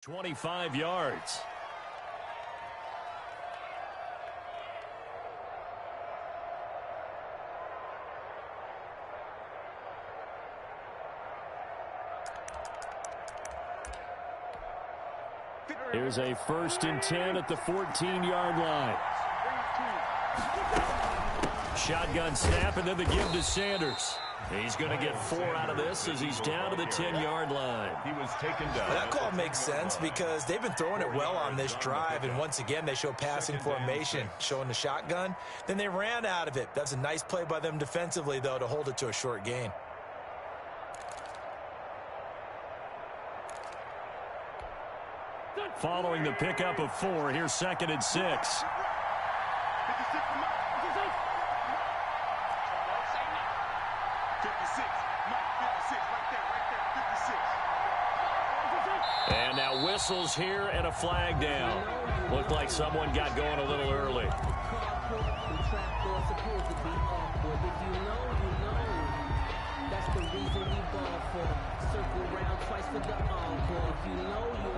.25 yards. Here's a 1st and 10 at the 14-yard line. Shotgun snap, and then the give to Sanders. He's going to get 4 out of this as he's down to the 10-yard line. He was taken down. That call makes sense because they've been throwing it well on this drive, and once again they show passing formation, showing the shotgun. Then they ran out of it. That's a nice play by them defensively, though, to hold it to a short gain. Following the pickup of 4, here's 2nd and 6. And now whistles here and a flag down. Looked like someone got going a little early.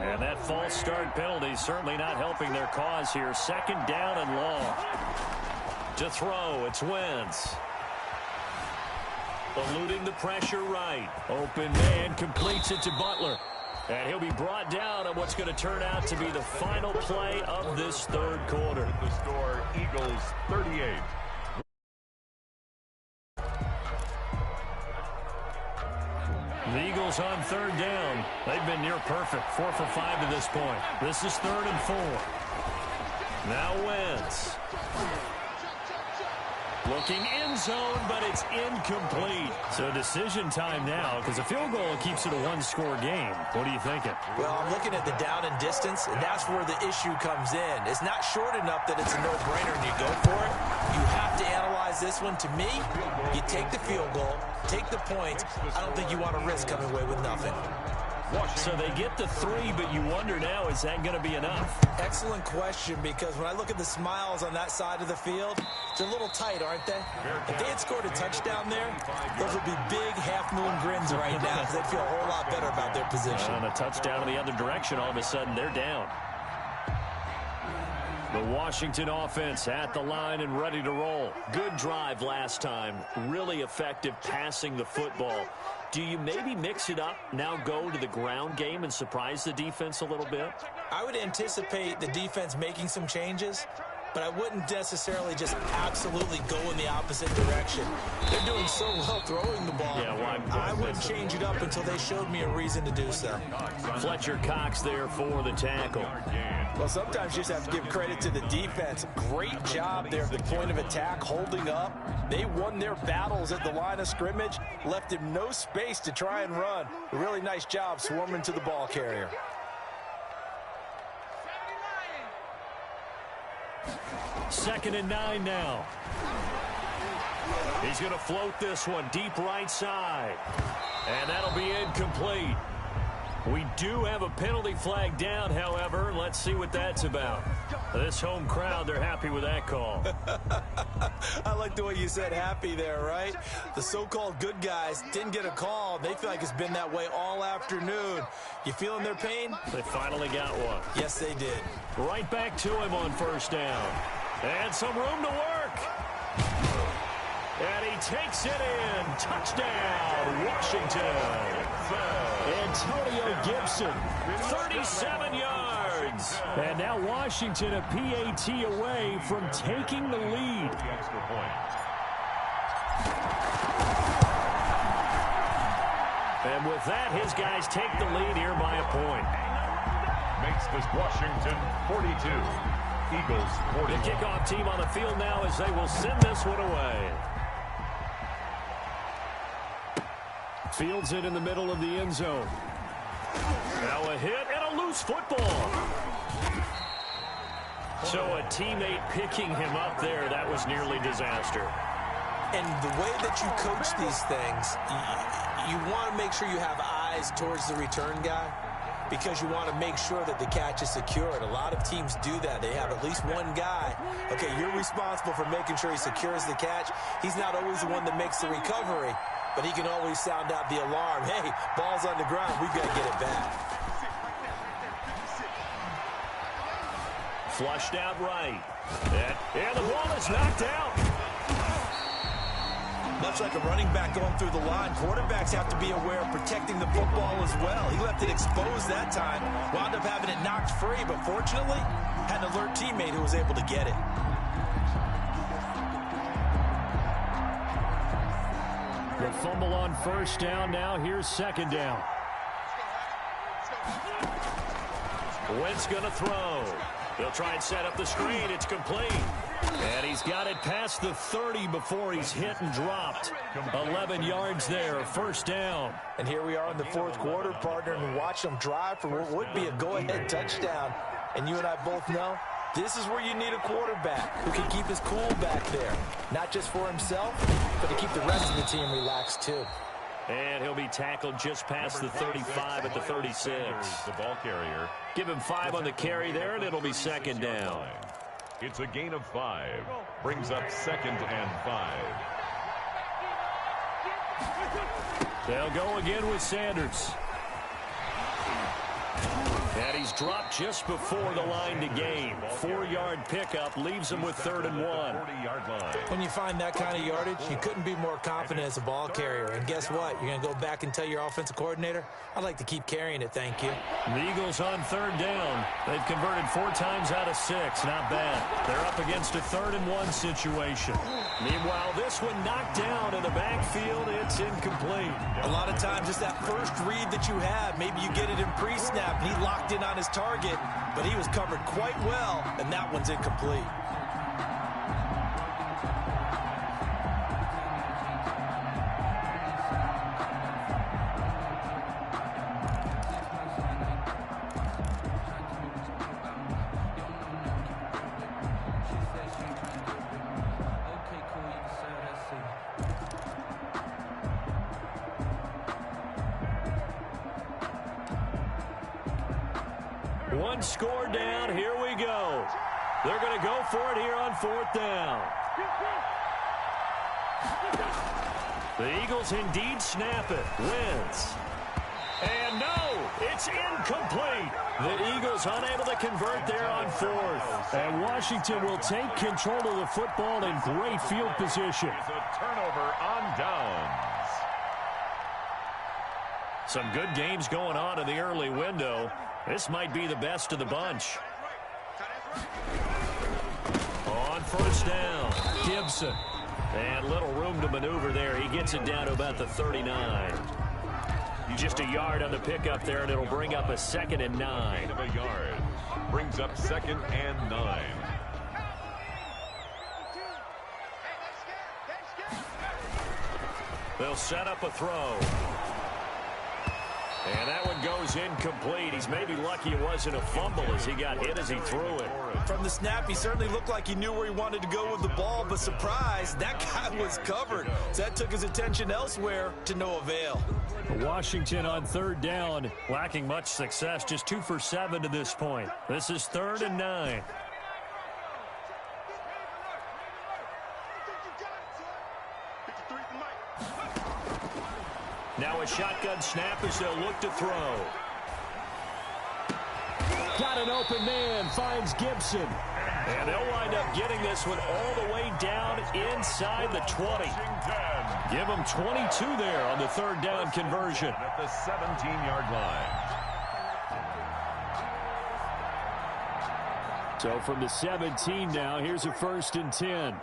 And that false start penalty certainly not helping their cause here. 2nd down and long. To throw, it's Wentz. Eluding the pressure right. Open man completes it to Butler. And he'll be brought down on what's going to turn out to be the final play of this 3rd quarter. The score, Eagles 38. The Eagles on 3rd down. They've been near perfect. 4 for 5 to this point. This is 3rd and 4. Now Wentz. Looking in end zone, but it's incomplete. So decision time now, because a field goal keeps it a one-score game. What are you thinking? Well, I'm looking at the down and distance, and that's where the issue comes in. It's not short enough that it's a no-brainer and you go for it. You have to analyze this one. To me, you take the field goal, take the points. I don't think you want to risk coming away with nothing. So they get the 3, but you wonder now, is that going to be enough? Excellent question, because when I look at the smiles on that side of the field, they're a little tight, aren't they? If they had scored a touchdown there, those would be big half-moon grins right now, because they'd feel a whole lot better about their position. On a touchdown in the other direction, all of a sudden they're down. The Washington offense at the line and ready to roll. Good drive last time. Really effective passing the football. Do you maybe mix it up, now go to the ground game and surprise the defense a little bit? I would anticipate the defense making some changes, but I wouldn't necessarily just absolutely go in the opposite direction. They're doing so well throwing the ball. Yeah, well, I wouldn't change it up until they showed me a reason to do so. Fletcher Cox there for the tackle. Well, sometimes you just have to give credit to the defense. Great job there at the point of attack, holding up. They won their battles at the line of scrimmage, left him no space to try and run. A really nice job swarming to the ball carrier. Second and 9 now. He's going to float this one deep right side. And that'll be incomplete. We do have a penalty flag down, however. Let's see what that's about. This home crowd, they're happy with that call. I like the way you said happy there, right? The so-called good guys didn't get a call. They feel like it's been that way all afternoon. You feeling their pain? They finally got one. Yes, they did. Right back to him on first down. And some room to work. And he takes it in. Touchdown, Washington. Antonio Gibson, 37 yards. And now Washington a PAT away from taking the lead. And with that, his guys take the lead here by a point. Makes this Washington 42. Eagles 40. The kickoff team on the field now as they will send this one away. Fields it in the middle of the end zone. Now a hit and a loose football. So a teammate picking him up there, that was nearly disaster. And the way that you coach these things, you want to make sure you have eyes towards the return guy, because you want to make sure that the catch is secured. A lot of teams do that. They have at least one guy. Okay, you're responsible for making sure he secures the catch. He's not always the one that makes the recovery, but he can always sound out the alarm. Hey, ball's on the ground. We've got to get it back. Flushed out right. And the ball is knocked out. Much like a running back going through the line, quarterbacks have to be aware of protecting the football as well. He left it exposed that time, wound up having it knocked free, but fortunately, had an alert teammate who was able to get it. The fumble on first down. Now here's second down. Wentz going to throw. They'll try and set up the screen. It's complete. And he's got it past the 30 before he's hit and dropped. 11 yards there, first down. And here we are in the fourth quarter, partner, and watch them drive for what would be a go-ahead touchdown. And you and I both know this is where you need a quarterback who can keep his cool back there. Not just for himself, but to keep the rest of the team relaxed too. And he'll be tackled just past the 35 at the 36. The ball carrier. Give him 5 on the carry there, and it'll be second down. It's a gain of 5. Brings up 2nd and 5. They'll go again with Sanders. And he's dropped just before the line to gain. 4-yard pickup leaves him with 3rd and 1. 40-yard line. When you find that kind of yardage, you couldn't be more confident as a ball carrier. And guess what? You're going to go back and tell your offensive coordinator, I'd like to keep carrying it, thank you. The Eagles on 3rd down. They've converted 4 times out of 6. Not bad. They're up against a 3rd and 1 situation. Meanwhile, this one knocked down in the backfield. It's incomplete. A lot of times it's that first read that you have. Maybe you get it in pre-snap, and he locked in on his target, but he was covered quite well, and that one's incomplete. One score down. Here we go. They're going to go for it here on 4th down. The Eagles indeed snap it. Wins. And no, it's incomplete. The Eagles unable to convert there on 4th. And Washington will take control of the football in great field position. It's a turnover on downs. Some good games going on in the early window. This might be the best of the bunch. On 1st down, Gibson. And little room to maneuver there. He gets it down to about the 39. Just a yard on the pickup there, and it'll bring up a 2nd and 9. Of a yard. Brings up 2nd and 9. They'll set up a throw. And that one goes incomplete. He's maybe lucky it wasn't a fumble as he got hit as he threw it. From the snap, he certainly looked like he knew where he wanted to go with the ball, but surprise, that guy was covered. So that took his attention elsewhere to no avail. Washington on 3rd down, lacking much success, just 2 for 7 to this point. This is 3rd and 9. Now a shotgun snap as they'll look to throw. Got an open man, finds Gibson. And they'll wind up getting this one all the way down inside the 20. Give them 22 there on the 3rd down conversion. At the 17-yard line. So from the 17 now, here's a 1st and 10.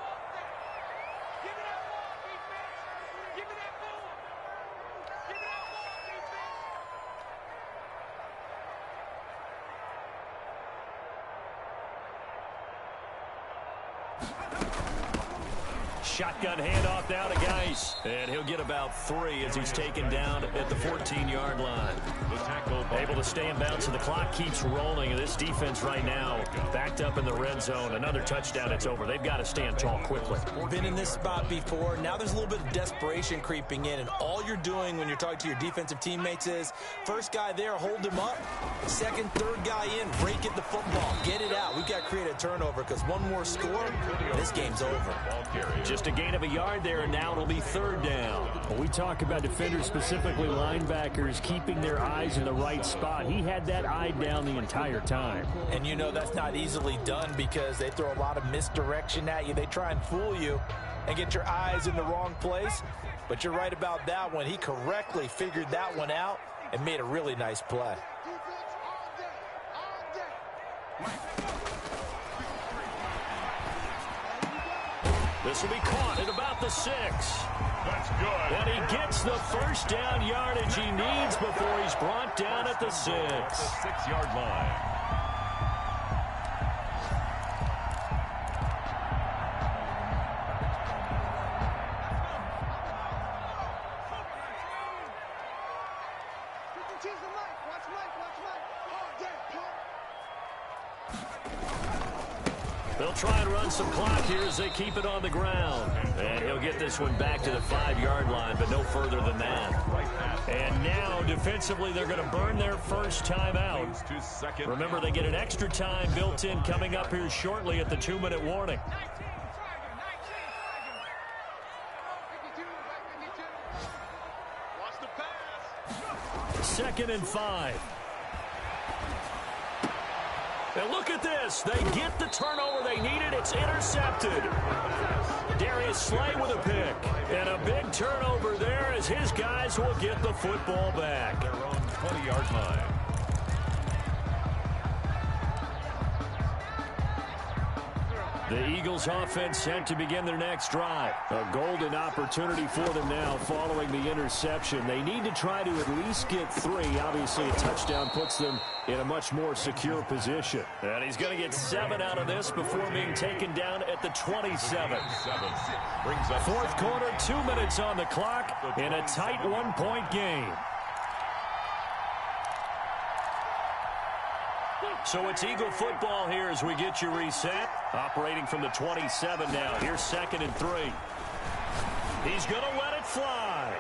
Shotgun handoff now to Geis. And he'll get about 3 as he's taken down at the 14-yard line. Able to stay in bounds, and the clock keeps rolling. And this defense right now backed up in the red zone. Another touchdown, it's over. They've got to stand tall quickly. Been in this spot before. Now there's a little bit of desperation creeping in, and all you're doing when you're talking to your defensive teammates is, first guy there, hold him up. Second, third guy in, break it the football. Get it out. We've got to create a turnover because one more score, this game's over. Just a gain of a yard there, and now it'll be 3rd down. Well, we talk about defenders, specifically linebackers, keeping their eyes in the right spot. He had that eye down the entire time. And you know that's not easily done because they throw a lot of misdirection at you. They try and fool you and get your eyes in the wrong place. But you're right about that one. He correctly figured that one out and made a really nice play. This will be caught at about the 6. That's good. And he gets the 1st down yardage he needs before he's brought down at the 6. The 6-yard line. They'll try and run some clock here as they keep it on the ground. And he'll get this one back to the 5-yard line, but no further than that. And now, defensively, they're going to burn their first time out. Remember, they get an extra time built in coming up here shortly at the 2-minute warning. Second and 5. And look at this. They get the turnover they needed. It's intercepted. Darius Slay with a pick. And a big turnover there as his guys will get the football back. Their own 20-yard line. The Eagles offense set to begin their next drive. A golden opportunity for them now following the interception. They need to try to at least get 3. Obviously, a touchdown puts them in a much more secure position. And he's going to get 7 out of this before being taken down at the 27. Fourth quarter, 2 minutes on the clock in a tight 1-point game. So it's Eagle football here as we get you reset. Operating from the 27 now. Here's 2nd and 3. He's going to let it fly.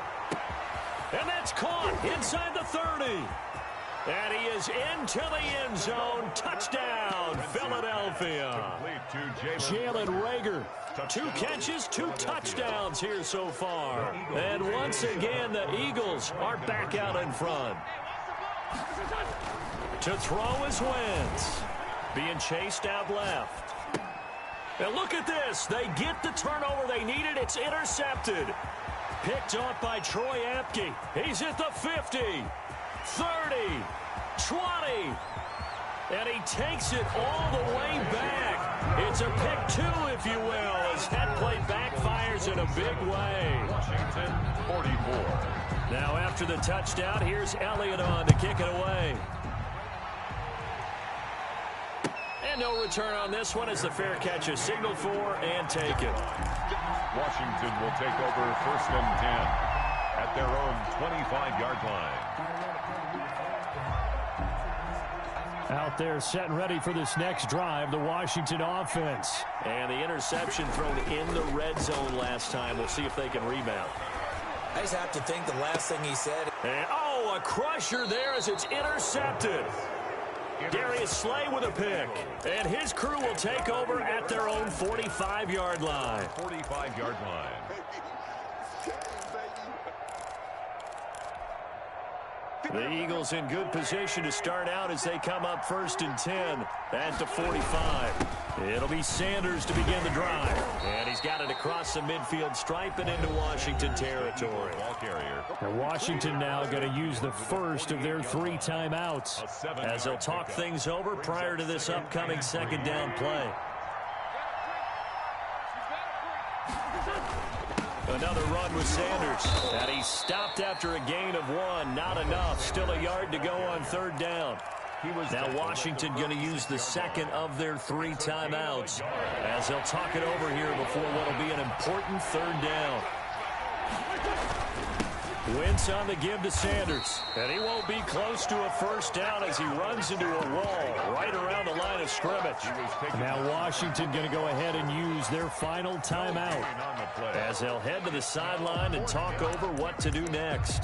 And that's caught inside the 30. And he is into the end zone. Touchdown, Philadelphia. Jalen Reagor. 2 catches, 2 touchdowns here so far. And once again, the Eagles are back out in front. To throw is Wentz. Being chased out left. And look at this. They get the turnover they needed. It's intercepted. Picked off by Troy Apke. He's at the 50, 30, 20. And he takes it all the way back. It's a pick 2, if you will, as that play backfires in a big way. Washington, 44. Now after the touchdown, here's Elliott on to kick it away. And no return on this one as the fair catch is signaled for and taken. Washington will take over 1st and 10 at their own 25-yard line. Out there set and ready for this next drive, the Washington offense. And the interception thrown in the red zone last time. We'll see if they can rebound. I just have to think the last thing he said. And, oh, a crusher there as it's intercepted. Darius Slay with a pick. And his crew will take over at their own 45-yard line. 45-yard line. The Eagles in good position to start out as they come up 1st and 10 at the 45. It'll be Sanders to begin the drive. And he's got it across the midfield stripe and into Washington territory. Ball carrier. And Washington now going to use the first of their 3 timeouts as they'll talk things over prior to this upcoming 2nd down play. Another run with Sanders. And he's stopped after a gain of 1. Not enough. Still a yard to go on 3rd down. Now Washington going to use the 2nd of their 3 timeouts as they'll talk it over here before what will be an important 3rd down. Wentz on the give to Sanders. And he won't be close to a 1st down as he runs into a wall right around the line of scrimmage. Now Washington going to go ahead and use their final timeout as they'll head to the sideline and talk over what to do next.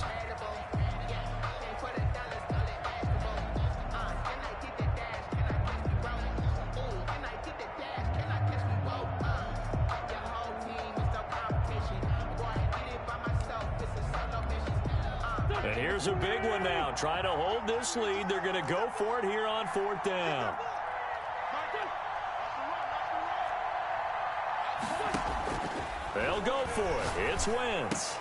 And here's a big one now. Trying to hold this lead. They're going to go for it here on 4th down. They'll go for it. It's Wentz.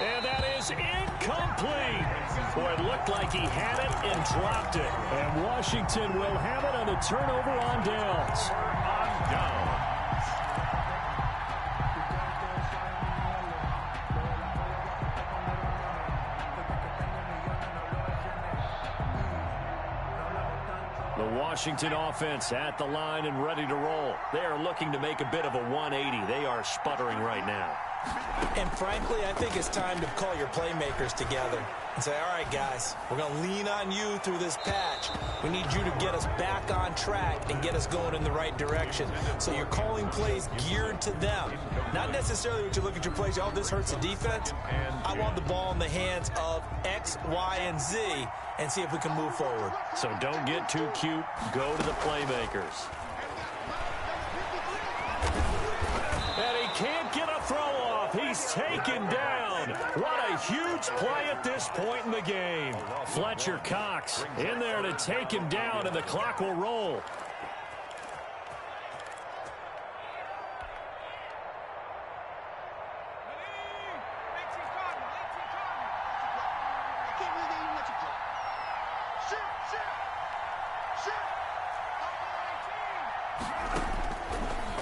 And that is incomplete. Boy, it looked like he had it and dropped it. And Washington will have it on the turnover on downs. On down. The Washington offense at the line and ready to roll. They are looking to make a bit of a 180. They are sputtering right now. And frankly, I think it's time to call your playmakers together and say, all right, guys, we're going to lean on you through this patch. We need you to get us back on track and get us going in the right direction. So you're calling plays geared to them. Not necessarily what you look at your plays, oh, this hurts the defense. I want the ball in the hands of X, Y, and Z and see if we can move forward. So don't get too cute. Go to the playmakers. And he can't get a throw off. He's taken down. What a huge play at this point in the game. Fletcher Cox in there to take him down, and the clock will roll.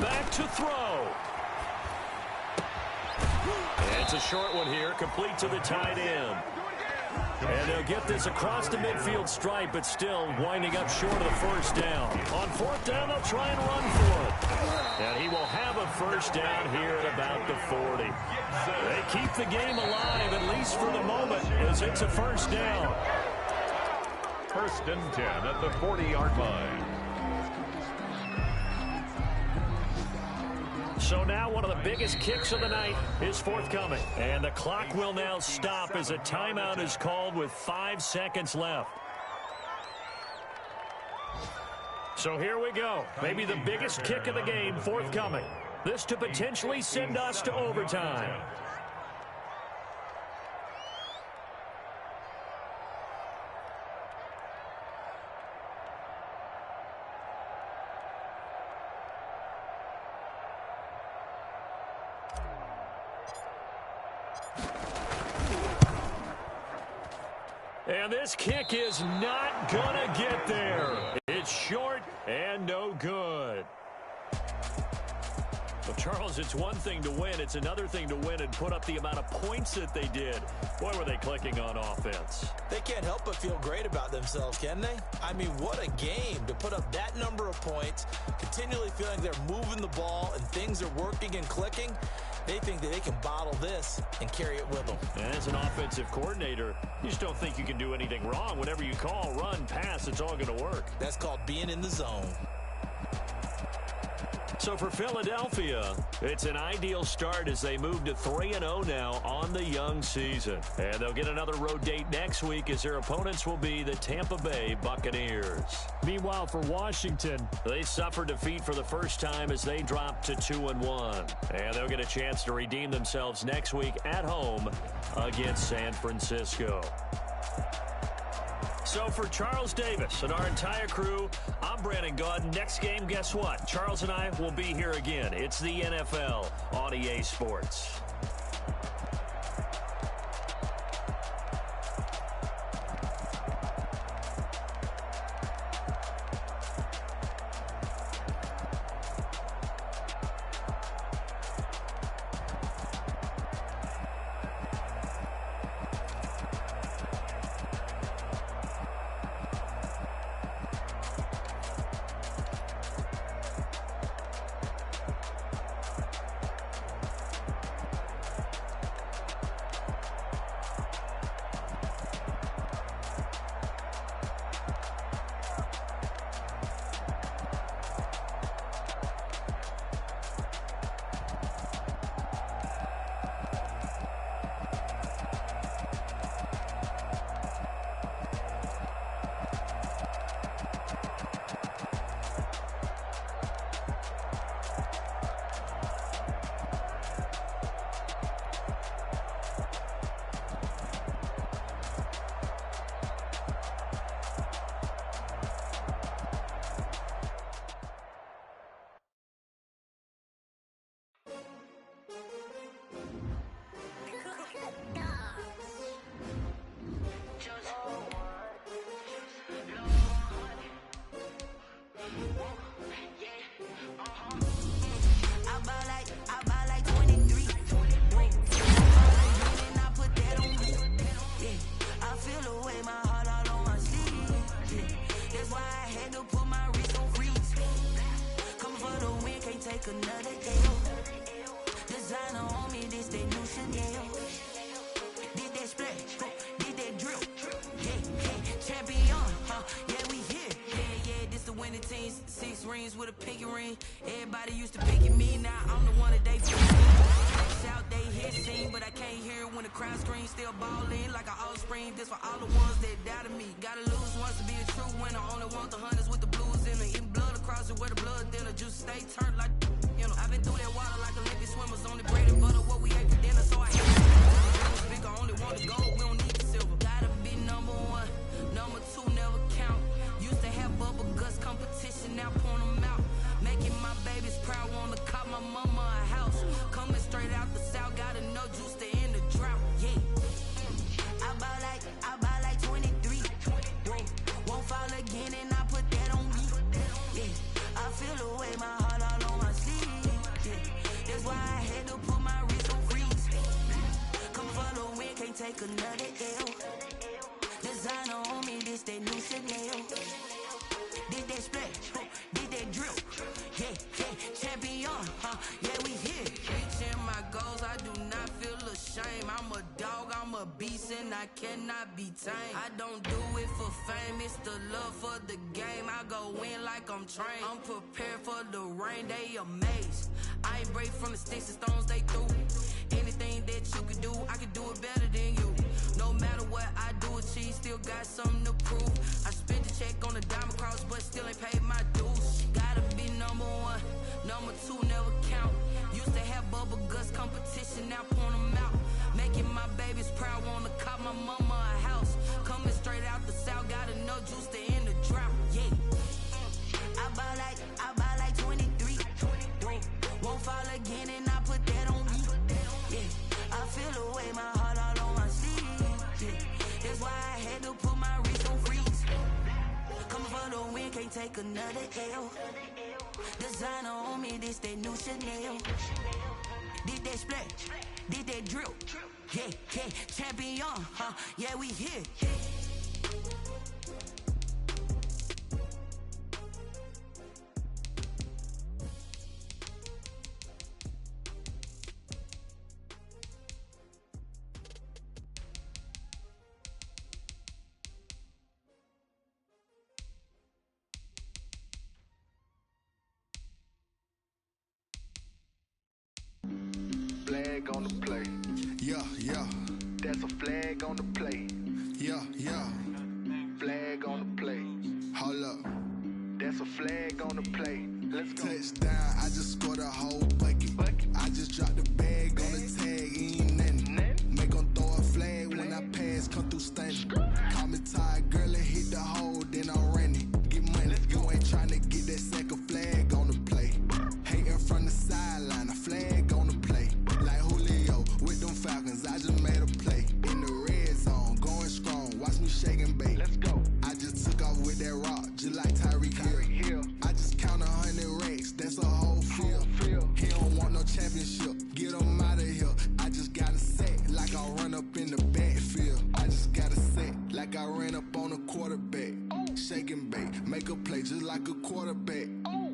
Back to throw. It's a short one here, complete to the tight end. And they'll get this across the midfield stripe, but still winding up short of the 1st down. On 4th down, they'll try and run for it. And he will have a 1st down here at about the 40. They keep the game alive, at least for the moment, as it's a 1st down. 1st and 10 at the 40-yard line. So now one of the biggest kicks of the night is forthcoming. And the clock will now stop as a timeout is called with 5 seconds left. So here we go. Maybe the biggest kick of the game forthcoming. This to potentially send us to overtime. And this kick is not going to get there. It's short and no good. Well, Charles, it's one thing to win. It's another thing to win and put up the amount of points that they did. Boy, were they clicking on offense. They can't help but feel great about themselves, can they? I mean, what a game to put up that number of points, continually feeling they're moving the ball and things are working and clicking. They think that they can bottle this and carry it with them. And as an offensive coordinator, you just don't think you can do anything wrong. Whatever you call, run, pass, it's all going to work. That's called being in the zone. So for Philadelphia, it's an ideal start as they move to 3-0 now on the young season. And they'll get another road date next week as their opponents will be the Tampa Bay Buccaneers. Meanwhile, for Washington, they suffered defeat for the first time as they dropped to 2-1. And they'll get a chance to redeem themselves next week at home against San Francisco. So for Charles Davis and our entire crew, I'm Brandon Gaudin. Next game, guess what? Charles and I will be here again. It's the NFL on EA Sports. With a pinky ring, everybody used to pick at me. Now I'm the one that they feel. Shout they hit scene, but I can't hear it when the crowd screams. Still ballin' like an offspring. This for all the ones that doubted me. Gotta lose once to be a true winner. Only want the hunters with the blues in it. Eating blood across it where the blood thinner. Juice stay turned like you know. I've been through that water like Olympic swimmers. Only bread and butter what we ate for dinner, so I hate it. Speaker only want the gold, we don't need the silver. Gotta be number one, number two never count. Used to have bubble guts competition, now point them out. Making my babies proud, wanna cop my mama a house. Coming straight out the south, got enough juice to end the drought. Yeah, I buy like 23. Whoa, won't fall again, and I put that on me. Yeah, I feel the way, my heart all on my sleeve. Yeah, that's why I had to put my wrist on freeze. Come for the win, can't take another L. Designer on me, this that new Chanel. Did that splash, did that drill. Yeah, champion, yeah, we here. Reaching my goals, I do not feel ashamed. I'm a dog, I'm a beast, and I cannot be tamed. I don't do it for fame, it's the love for the game. I go in like I'm trained. I'm prepared for the rain, they amazed. I ain't break from the sticks and stones they threw. Anything that you can do, I can do it better than you. No matter what I do, achieve, still got something to prove. I spent the check on the diamond cross, but still ain't paid my dues. Number 2 never count. Used to have bubble guts competition, now point them out. Making my babies proud, wanna cop my mama a house. Coming straight out the south, got enough juice to end the drought. Yeah. I buy like 23. Won't fall again and I put that on me. Yeah. I feel away, my heart all on my sleeve. Yeah. That's why I had to put my wrist on freeze. Coming for the win, can't take another L. Designer on me, this that new Chanel. Did that splash, did that drill. Yeah, yeah, champion, huh? Yeah, we here. Flag on the play. Yeah, yeah. That's a flag on the play. Yeah, yeah. Flag on the play. Hold up. That's a flag on the play. Let's go. Touchdown, I just scored a whole bucket. I just dropped the bag on the tag, ain't nothing. Make them throw a flag when I pass, come through stunning. Call me tired, girl, and hit the hole, then I'm running. Get money, you ain't tryna get that second flag on the play. Hating from the sideline, a flag on the play. Like Julio with them Falcons, I just made a play. In the red zone, going strong, watch me shake and bake. Let's go. I just took off with that rock, just like Tyreek Hill. I just count 100 racks, that's a whole field. He don't want no championship, get him out of here. I just got a set, like I run up in the backfield. I just got a set, like I ran up on a quarterback. Shake and bake, make a play just like a quarterback.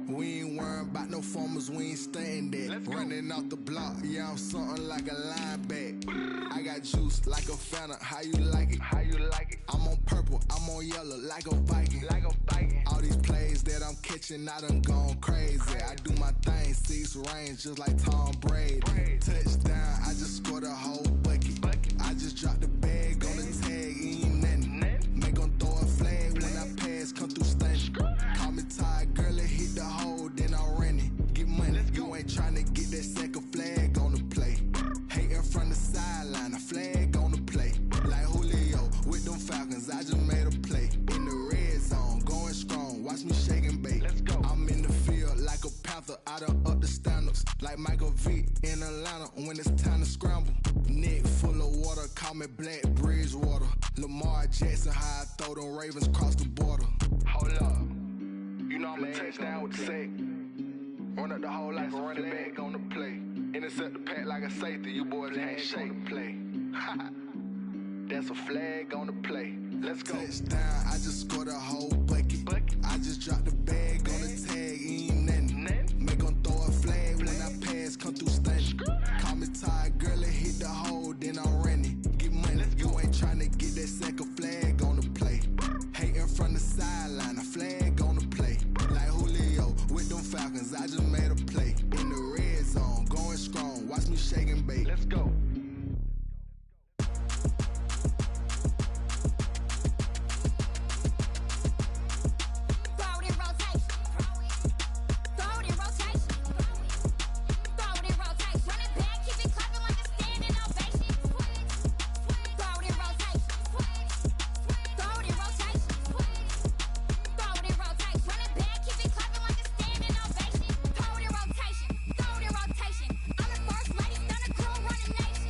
We ain't worrying about no formers, we ain't staying there. Running off the block, yeah, I'm something like a linebacker. I got juice like a Fanta, how you like it? How you like it? I'm on purple, I'm on yellow, like a Viking. Like a Viking. All these plays that I'm catching, I done gone crazy. I do my thing, 6 range, just like Tom Brady. Touchdown, I just scored a whole bucket. I just dropped the bag on the tag, ain't nothing. Make them throw a flag when I pass, come through stunning. Call me tired, girl, and hit the hole, then I'm running. Get money, you ain't tryna get that second flag on the play. Hating from the sideline, a flag on the play. Like Julio with them Falcons, I just made a play. In the red zone, going strong, watch me shake and bake. Let's go. I'm in the field like a Panther, I done up the standards. Like Michael Vick in Atlanta when it's time to scramble. Neck full of water, call me Black Bridgewater. Lamar Jackson, how I throw them Ravens cross the border. Hold up. You know I'm a touchdown with the sack. Run up the hole like a running back on the play. Intercept the pack like a safety. You boys ain't shake the play. That's a flag on the play. Let's go. Touchdown, I just scored a whole bucket. I just dropped the bag on the tag, ain't nothing. Make them throw a flag when I pass, come through stunning. Call me tired, girl, and hit the hole, then I'm running. Get money, you ain't tryna get that second flag on the play. Hating from the sideline, a flag on the play. Like Julio with them Falcons, I just made a play. In the red zone, going strong, watch me shake and bake. Let's go. Rotation. I'm the first lady, stunner crew, running nation.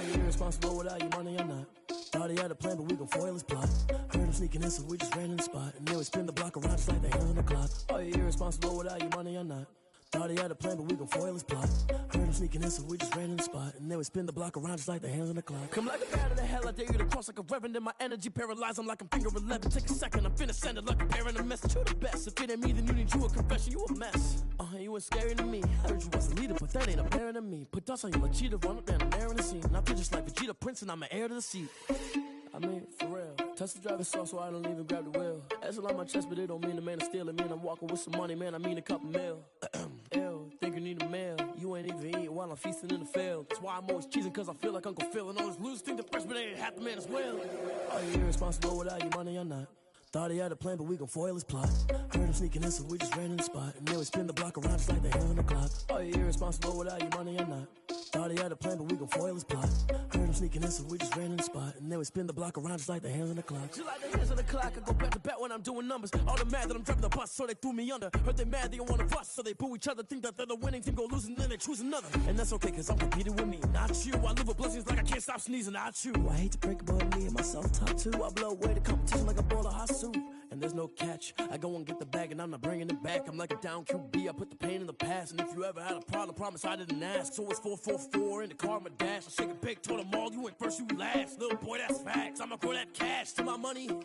you irresponsible without your money or not? Thought he had a plan, but we gon' foil his plot. Heard him sneaking in, so we just ran in the spot. And then we spin the block around just like the hands on the clock. Are you irresponsible without your money or not? Thought he had a plan, but we gon' foil his plot. Heard him sneaking in, so we just ran in the spot. And then we spin the block around just like the hands on the clock. Come like a bat of the hell, I dare you to cross like a reverend. In my energy paralyzed, I'm like I'm finger 11. Take a second, I'm finna send it like a bearing a message. You're the best. If it ain't me, then you need you a confession. You a mess. You ain't scary to me. I heard you was a leader, but that ain't apparent to me. Put dust on you like cheetah, run up down the air in the scene. I feel just like Vegeta Prince, and I'm an heir to the seat. I mean, for real. Touch the driver's soft, so I don't even grab the wheel. That's on my chest, but it don't mean the man is stealing. Man, I'm walking with some money, man. I mean a couple mil. Ew, think you need a meal. You ain't even eating while I'm feasting in the field. That's why I'm always cheesing, cause I feel like Uncle Phil. And all those losers think the freshman ain't half the man as well. Are you irresponsible without your money or not? Thought he had a plan, but we gon' foil his plot. Heard him sneaking in, so we just ran in the spot. And then we spin the block around just like the hands on the clock. Are you irresponsible without your money or not? Thought he had a plan, but we gon' foil his plot. Heard him sneaking in, so we just ran in the spot. And then we spin the block around just like the hands on the clock. Just like the hands on the clock, I go back to back when I'm doing numbers. All the mad that I'm driving the bus, so they threw me under. Heard they mad, they don't wanna bust, so they boo each other. Think that they're the winning team, go losing, then they choose another. And that's okay, cause I'm competing with me, not you. I live with blessings like I can't stop sneezing, not you. I hate to break it, but me and myself top two. I blow away the competition like a bowl of hot soup. And there's no catch. I go and get the bag and I'm not bringing it back. I'm like a down QB, I put the pain in the past. And if you ever had a problem, promise I didn't ask. So it's 444 in the car, my dash. I shake a big, told them all, you went first, you last. Little boy, that's facts. I'ma grow that cash to my money. You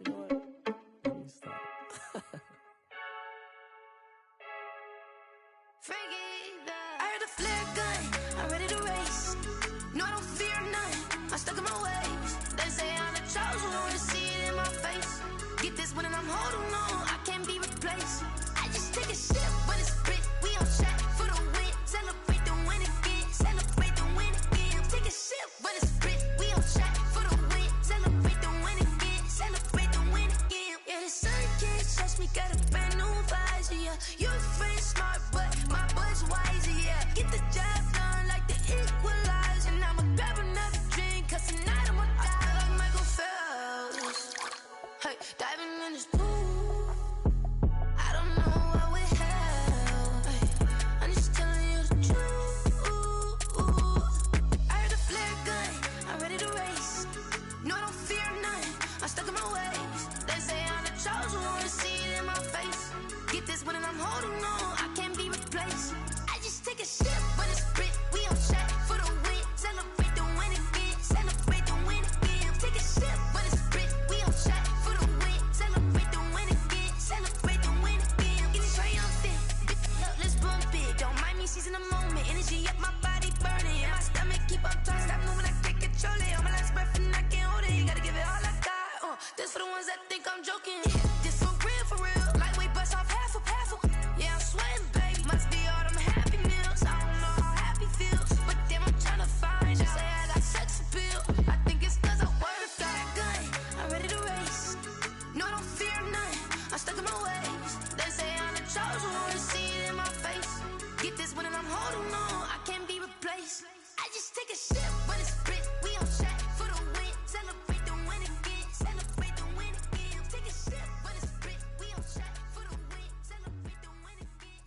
know what? Let me stop. I heard a flare gun, I'm ready to race. No, I don't fear none, I'm stuck in my ways. They say I'm the chosen one, to see it in my face. Get this one and I'm holding on, I can't be replaced. I just take a sip when it's split, we on shot for the win. Celebrate the win again, celebrate the win again. Take a sip when it's split, we on shot for the win. Celebrate the win again, celebrate the win again. Yeah, the sun can't touch me, got a brand new visor, yeah. Your friend smart, but my boy's wiser, yeah. Get the job done like the equalizer. And I'ma grab another drink, cause tonight I'ma die like Michael Phelps. Hey, diving in this pool, I don't know what we have. Hey, I'm just telling you the truth. I heard a flare gun, I'm ready to race. No, I don't fear none, I'm stuck in my ways. They say I'm the chosen one, to see it in my face. Get this one and I'm holding on, I can't be replaced. I just take a sip when it's split, we on shot for the win. Celebrate the win again, celebrate the win again. Take a sip when it's split, we on shot for the win. Celebrate the win again, celebrate the win again. Get it triumphant, look, let's bump it. Don't mind me seizing the moment, energy up my body burning. And my stomach keep on turning, stop moving, I can't control it. On my last breath and I can't hold it, you gotta give it all I got. This for the ones that think I'm joking. This for real, lightweight bust off half a. Yeah, I'm sweating, baby, must be all them happy meals. I don't know how happy feels, but damn, I'm tryna find out. Say I got sex appeal, I think it's cause I work out. Gun, I'm ready to race. No, I don't fear none, I'm stuck in my ways. They say I'm the chosen one, to see it in my face. Get this one and I'm holding on, I can't be replaced. I just take a sip when it's split, we on shot for the win. Celebrate the win again, celebrate the win again. Take a sip when it's split, we on shot for the win. Celebrate the win again.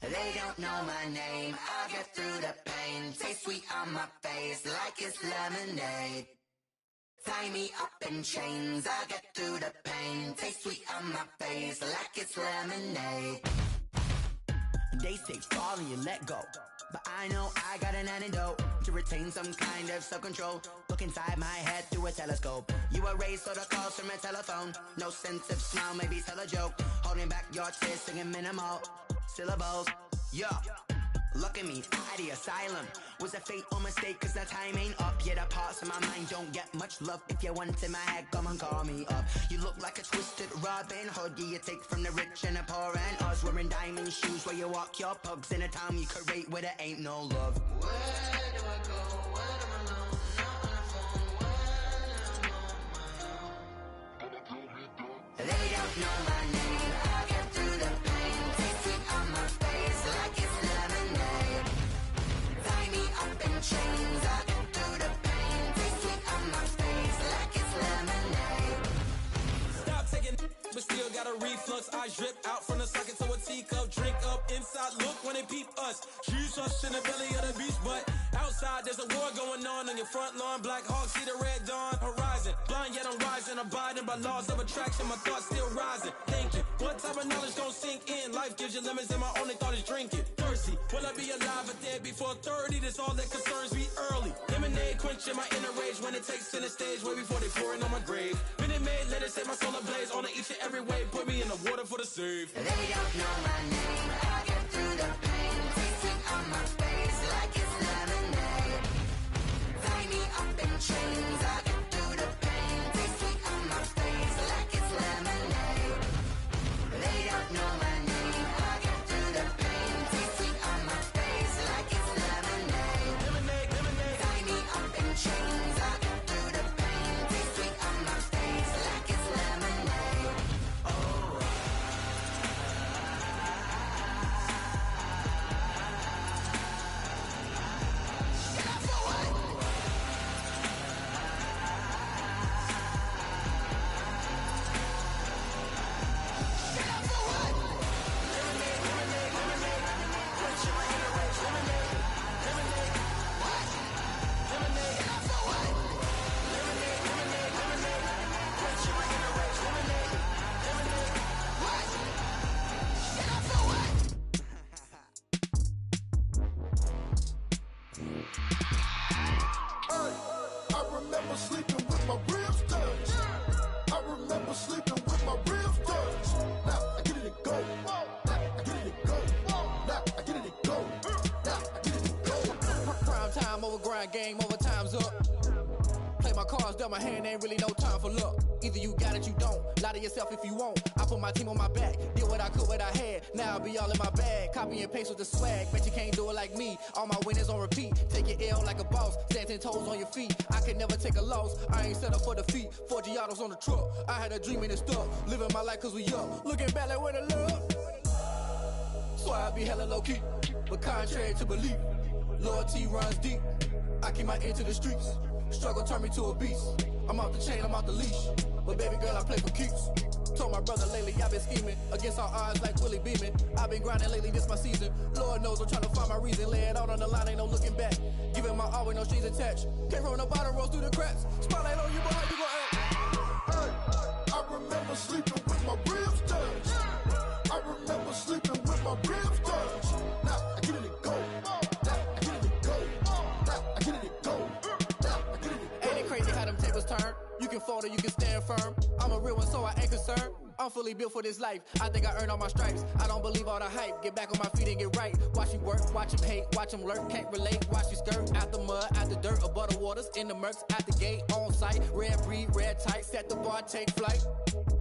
They don't know my name, I'll get through the pain. Taste sweet on my face like it's lemonade. Tie me up in chains, I'll get through the pain. Taste sweet on my face like it's lemonade. They say fall and you let go, but I know I got an antidote to retain some kind of self-control. Look inside my head through a telescope. You erase all the calls from a telephone. No sense of smile, maybe tell a joke. Holding back your tears, singing minimal syllables. Yeah, look at me, at the asylum. Was a fate or mistake, cause the time ain't up. Yet the parts of my mind don't get much love. If you want in my head, come and call me up. You look like a twisted Robin Hood. You take from the rich and the poor and us. Wearing diamond shoes where you walk your pugs in a town you create where there ain't no love. Where do I go when I'm alone? Not on the phone when I'm on my own. They don't know my name, I'll get through the pain. Taste sweet on my face like it's lemonade. Tie me up in chains, I'll get through the pain. Taste sweet on my face like it's lemonade. Stop taking, but still got a reflux. I drip out from the socket to a teacup. Drink up inside, look when they peep us. once. She's us in the belly of the beast, but outside there's a war going on your front lawn. Black Hawk, see the red dawn horizon. Blind yet I'm rising, abiding by laws of attraction. My thoughts still rising, thinking, what type of knowledge gon' sink in? Life gives you lemons and my only thought is drinking. Thirsty, will I be alive or dead before 30? That's all that concerns me early. Lemonade quenching my inner rage when it takes center stage, way before they pour it on my grave. Minute Maid, let it set my soul ablaze. On each and every way, put me in the water for the save. They don't know my name, I get through the pain. Tasting on my face like it's lemonade. Tie me up in chains, I get through the pain. Tasting on my face like it's lemonade. They don't know my name, I get through the pain. Tasting on my face like it's lemonade. Lemonade, lemonade. Tie me up in chains, I get through the pain. Tasting on my face like it's lemonade. I remember sleeping with my ribs touched. I remember sleeping with my ribs touched. Now I get it to go. Now I get it to go. Now I get it to go. Now I get it to go. Prime time over grind game, over time's up. Play my cards, dealt my hand, ain't really no time for luck. Either you got it, you don't. Lie to yourself if you won't. I put my team on my back, did what I could, what I had. Now I'll be all in my bag, copy and paste with the swag. Bet you can't do it like me. All my winners on repeat. Take your L like a boss, stand 10 toes on your feet. I can never take a loss. I ain't set up for defeat. 4 Giottos on the truck. I had a dream and it stuck. Living my life cause we up. Looking back like where the love. So I be hella low key, but contrary to belief, loyalty runs deep. I keep my ear to the streets. Struggle turned me to a beast. I'm off the chain, I'm off the leash. But baby girl, I play for keeps. Told my brother lately, I've been scheming against all odds like Willie Beeman. I've been grinding lately, this my season. Lord knows I'm trying to find my reason. Lay it out on the line, ain't no looking back. Giving my all with no strings attached. Came from the bottom, rose through the cracks. Spotlight on you, but how you gon' act? I remember sleeping with my ribs touched. I remember sleeping with my ribs touched. Now I get it to go. Now I get it to go. Now I get it to go. Now I get it to go. Ain't it crazy how them tables turn? You can fold or you can stand firm. I'm a real one, so I ain't concerned. I'm fully built for this life. I think I earned all my stripes. I don't believe all the hype. Get back on my feet and get right. Watch you work, watch him hate, watch him lurk. Can't relate, watch you skirt. Out the mud, out the dirt, above the waters, in the murks, out the gate, on site. Red breed, red tight, set the bar, take flight.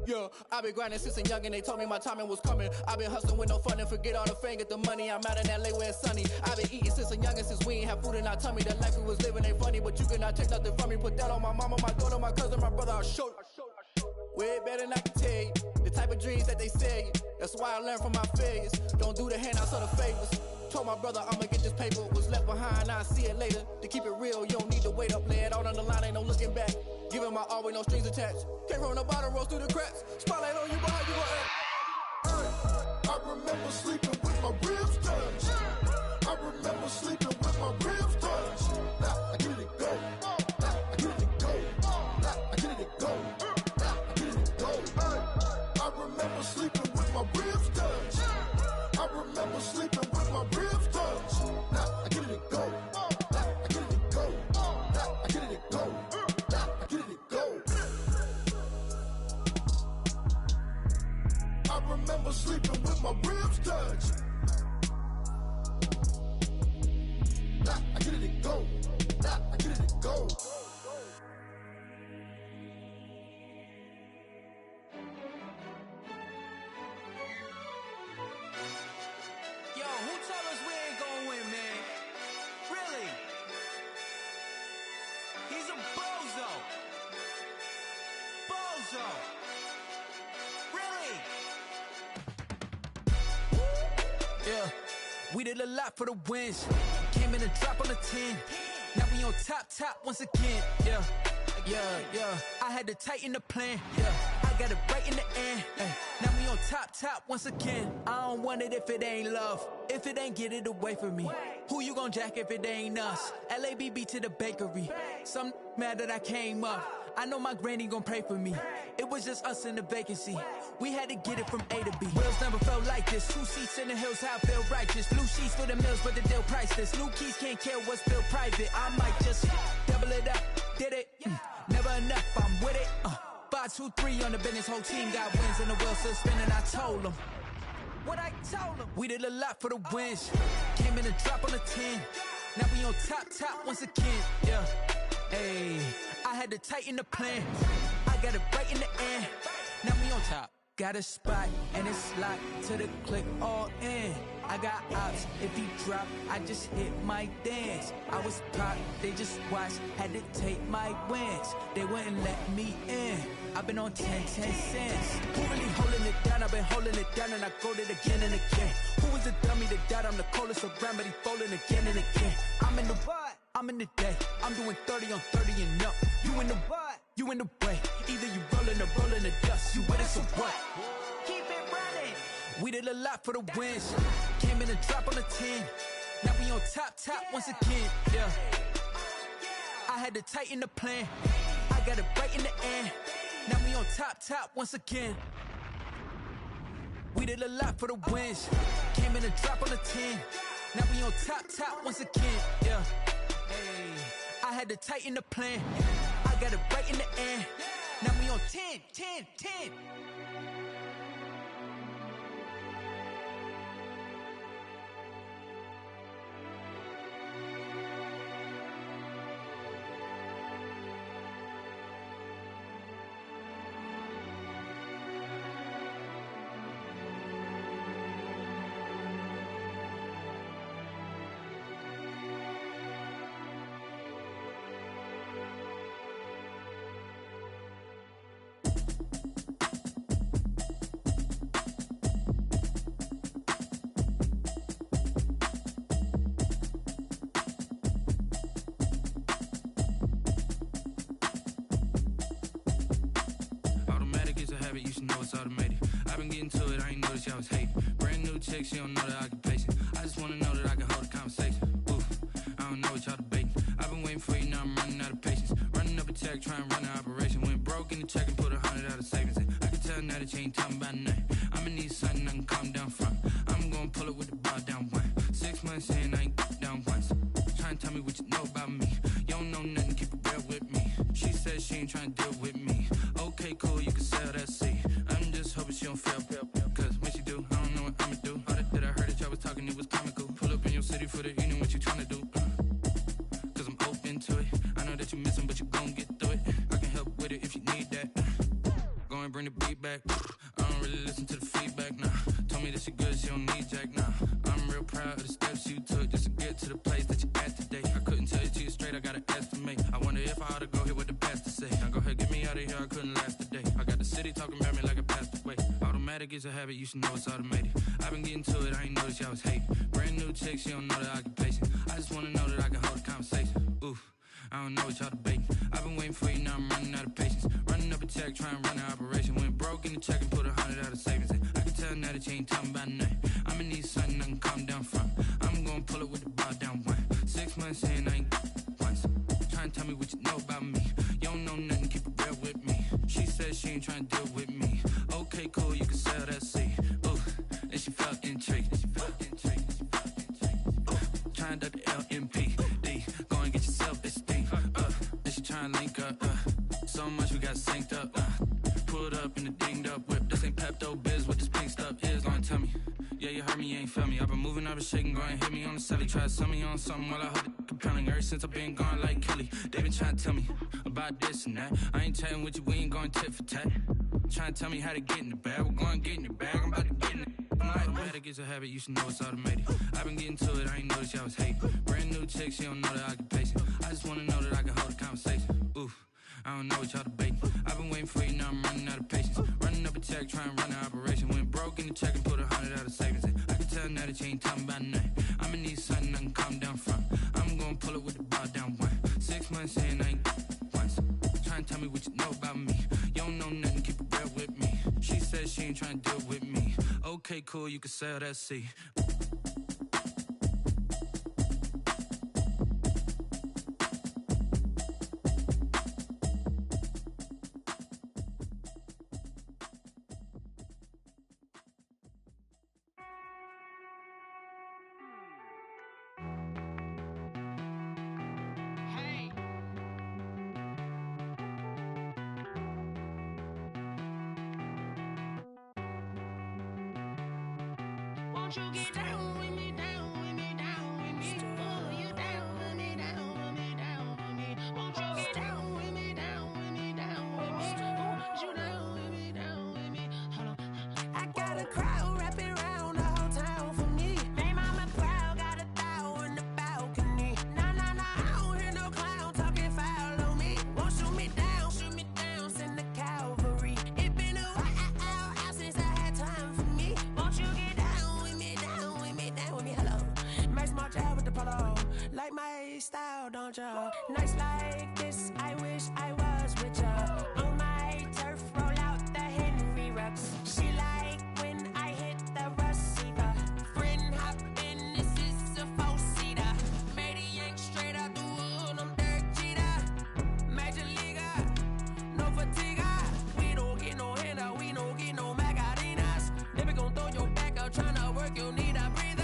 Yeah, I've been grinding since a young and they told me my timing was coming. I've been hustling with no fun and forget all the fame, get the money. I'm out in LA where it's sunny. I've been eating since a young and since we ain't have food in our tummy. The life we was living ain't funny, but you cannot take nothing from me. Put that on my mama, my daughter, my cousin, my brother, I'll show you. Way better than I can tell you. The type of dreams that they sell you. That's why I learned from my failures. Don't do the handouts or the favors. Told my brother I'ma get this paper. Was left behind, I'll see it later. To keep it real, you don't need to wait up. Lay it out on the line, ain't no looking back. Giving my all with no strings attached. Came from the bottom, rose through the cracks. Spotlight on you, but how you gon' act? I remember sleeping with my ribs touched. I remember sleeping with my ribs touched. Now I get it to go. Now I get it to go. Now I get it to go. Now I get it to go. I remember sleeping with my ribs touched. I remember sleeping with my ribs touched. Now I get it to go. Now I get it to go. Now I get it to go. Now I get it to go. I remember sleeping with my ribs touched. Now I get it to go. Now I get it to go. Yo, who tell us we ain't gonna win, man? Really? He's a bozo. Bozo. Really? Yeah, we did a lot for the wins. Came in a drop on the 10. Now we on top once again. Yeah. I had to tighten the plan. Yeah. I got it right in the end. Now we on top once again. I don't want it if it ain't love. If it ain't, get it away from me. Who you gon' jack if it ain't us? LABB to the bakery. Some mad that I came up. I know my granny gon' pray for me. It was just us in the vacancy. We had to get it from A to B. Wheels never felt like this. 2 seats in the hills, how I feel righteous. Blue sheets for the mills, but the deal priceless. New keys can't care what's still private. I might just double it up. Did it? Never enough, I'm with it. 5, 2, 3 on the business. Whole team got wins and the wheels still spinning. I told them what I told them. We did a lot for the wins. Came in a drop on the 10. Now we on top once again. Yeah. Hey, I had to tighten the plan. I got it right in the end. Now we on top. Got a spot and it's locked to the click all in. I got ops, if he drop, I just hit my dance. I was pop, they just watched, had to take my wins. They wouldn't let me in. I've been on 10 cents. Who really holding it down? I've been holding it down and I go it again and again. Who is the dummy that died? I'm the coldest around, but he folding again and again. I'm in the what? I'm in the day. I'm doing 30 on 30 and up. You in the what? You in the way. Either you rolling or rolling the dust. You with us or what? Keep it running. We did a lot for the wins. Came in and drop on the 10. Now we on top once again. Yeah. I had to tighten the plan. I got it right in the end. Now we on top once again. We did a lot for the wins. Came in and drop on the 10. Now we on top once again. Yeah. Hey, I had to tighten the plan. I got it right in the end. Now we on 10. You should know it's automated. I've been getting to it, I ain't noticed y'all was hating. Brand new chick, she don't know the occupation. I just wanna know that I can hold a conversation. Oof, I don't know what y'all debating. I've been waiting for you, now I'm running out of patience. Running up a check, trying to run an operation. Went broke in the check and put 100 out of savings in. I can tell now that you ain't talking about nothing. I'ma need something I can calm down from. I'm gonna pull it with the bar down one. 6 months in, I ain't down once. Trying to tell me what you know about me. You don't know nothing, keep it real with me. She said she ain't trying to deal with me. Okay, cool, you can sell that seat. I'm just hoping she don't fail. Cause when she do, I don't know what I'ma do. All that I heard that y'all was talking, it was comical. Pull up in your city for the evening, what you tryna do? Cause I'm open to it. I know that you missing, but you gon' get through it. I can help with it if you need that. Go and bring the beat back. I don't really listen to the feedback, nah. Told me that she good, she don't need jack, nah. I'm real proud of the steps you took just to get to the place that you at today. I couldn't tell it to you straight, I gotta estimate. I wonder if I ought to go here with the pastor say. Now go ahead, get me out of here, I couldn't last today. I got the city talking about me like I passed away. Automatic is a habit, you should know it's automated. I've been getting to it, I ain't noticed y'all was hating. Brand new chick, she don't know the occupation. I just wanna know that I can hold a conversation. Oof, I don't know what y'all debating. I've been waiting for you, now I'm running out of patience. Running up a check, trying to run an operation. Went broke in the check and put 100 out of savings in. I can tell now that you ain't talking about nothing. I'ma need something I can calm down from. I'm gonna pull it with the bar down one. 6 months in, I ain't once. Trying to tell me what you know about me. You don't know nothing, keep it real with me. She said she ain't trying to deal with me. Okay, cool, you can sell that seat. Ooh, and she felt intrigued. Trying to the LMPD. Go and get your self-esteem. And she trying to link up. So much we got synced up. Pulled up in the dinged up whip. This ain't Pepto-Biz, what this pink stuff is. Go and tell me. Yeah, you heard me, you ain't felt me. I've been moving, I've been shaking, go and hit me on the celly. Try to sell me on something while I hold it compelling. Ever since I've been gone like Kelly, they been trying to tell me about this and that. I ain't chatting with you, we ain't going tit for tat. Trying to tell me how to get in the bag. We're going to get in your bag, I'm about to get in it. I'm like, automatic is a habit, you should know it's automated. I've been getting to it, I ain't noticed y'all was hating. Brand new chick, she don't know the occupation. I just wanna know that I can hold a conversation. Oof, I don't know what y'all debating. I've been waiting for you, now I'm running out of patience. Running up a check, trying to run an operation. Went broke in the check and put 100 out of savings in. I can tell now that you ain't talking about nothing. I'ma need something I can calm down from. I'm gonna pull it with the bar down one. 6 months in, I ain't once. Trying to tell me what you know about me. You don't know nothing, keep it real with me. stay cool, you can sail that sea. Won't you get down with me, down with me, down with me? Oh, you down with me, down with me, down with me. Won't you get down with me, down with me, down with me? Oh, you down with me, down with me? Hold on. I got a crowd wrapping around the whole town for me. Made mama proud, got a thou in the balcony. Nah, nah, nah, I don't hear no clown talking foul on me. Won't shoot me down, send the cavalry. It been a while since I had time for me. Won't you get down with me, down with me, down with me? Hello. Max my job with the polo. Like my style, don't ya? Nights like this, I wish I was with ya. On my turf, roll out the Henry Rux. She like when I hit the receiver. Friend hop in, this is a four-seater. Made a yank straight out the wood, I'm Derek Jeter. Major leaguer, no fatigue. We don't get no handout, we don't get no Magarinas. Never gon' throw your back out, tryna work, you need a breather.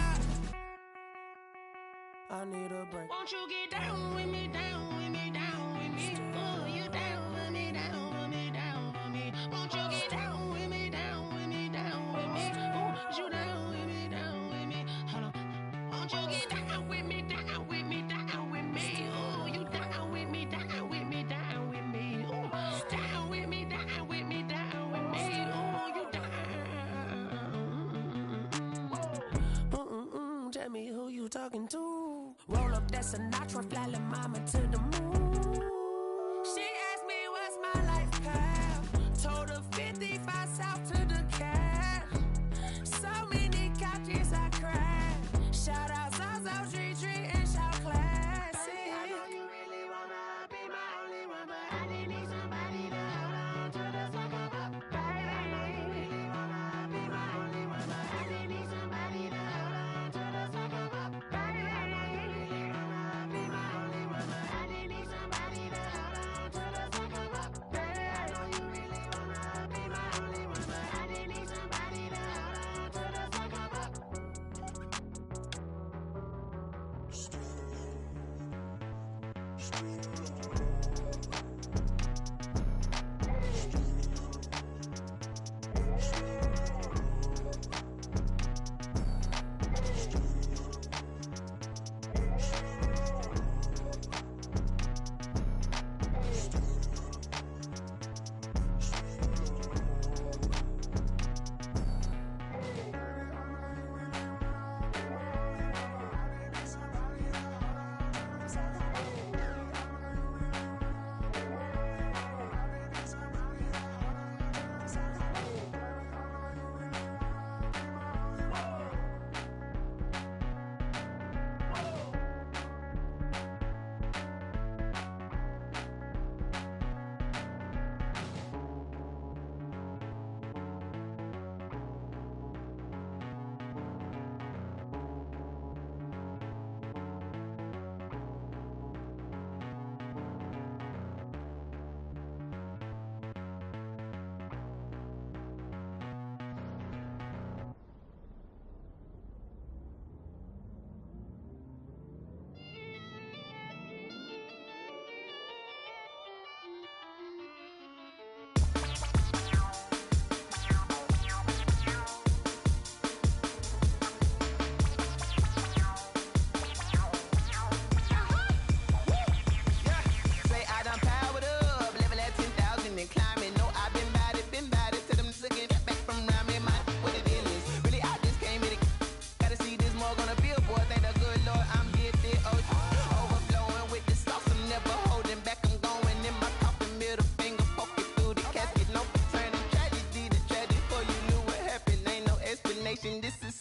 I need a break. Won't you get down with me, down with me, down with me? Oh, you down with me, down with me, down with me? Won't you get down with me, down with me, down with me? Oh, you down with me, down with me? Hold on. Won't you get down with me, down with me, down with me? Oh, you down with me, down with me, down with me? Oh, down with me, down with me, down with me? Oh, you down. Tell me who you talking to. Roll up that Sinatra, fly la mama to the moon. She asked me what's my life path. Told her 55 south to the cat. So many couches I cried. Shout out South Street and shout classic. I know you really wanna be my only one, but I didn't need somebody to hold on to the second cup. Baby, I know you really wanna be my only one, but I didn't need somebody to hold on to the second cup. Baby, I know you really wanna be my only one, but I didn't need somebody to hold on to the second cup. Baby, I know you really wanna be my only one, but I didn't need somebody to hold on to the second cup.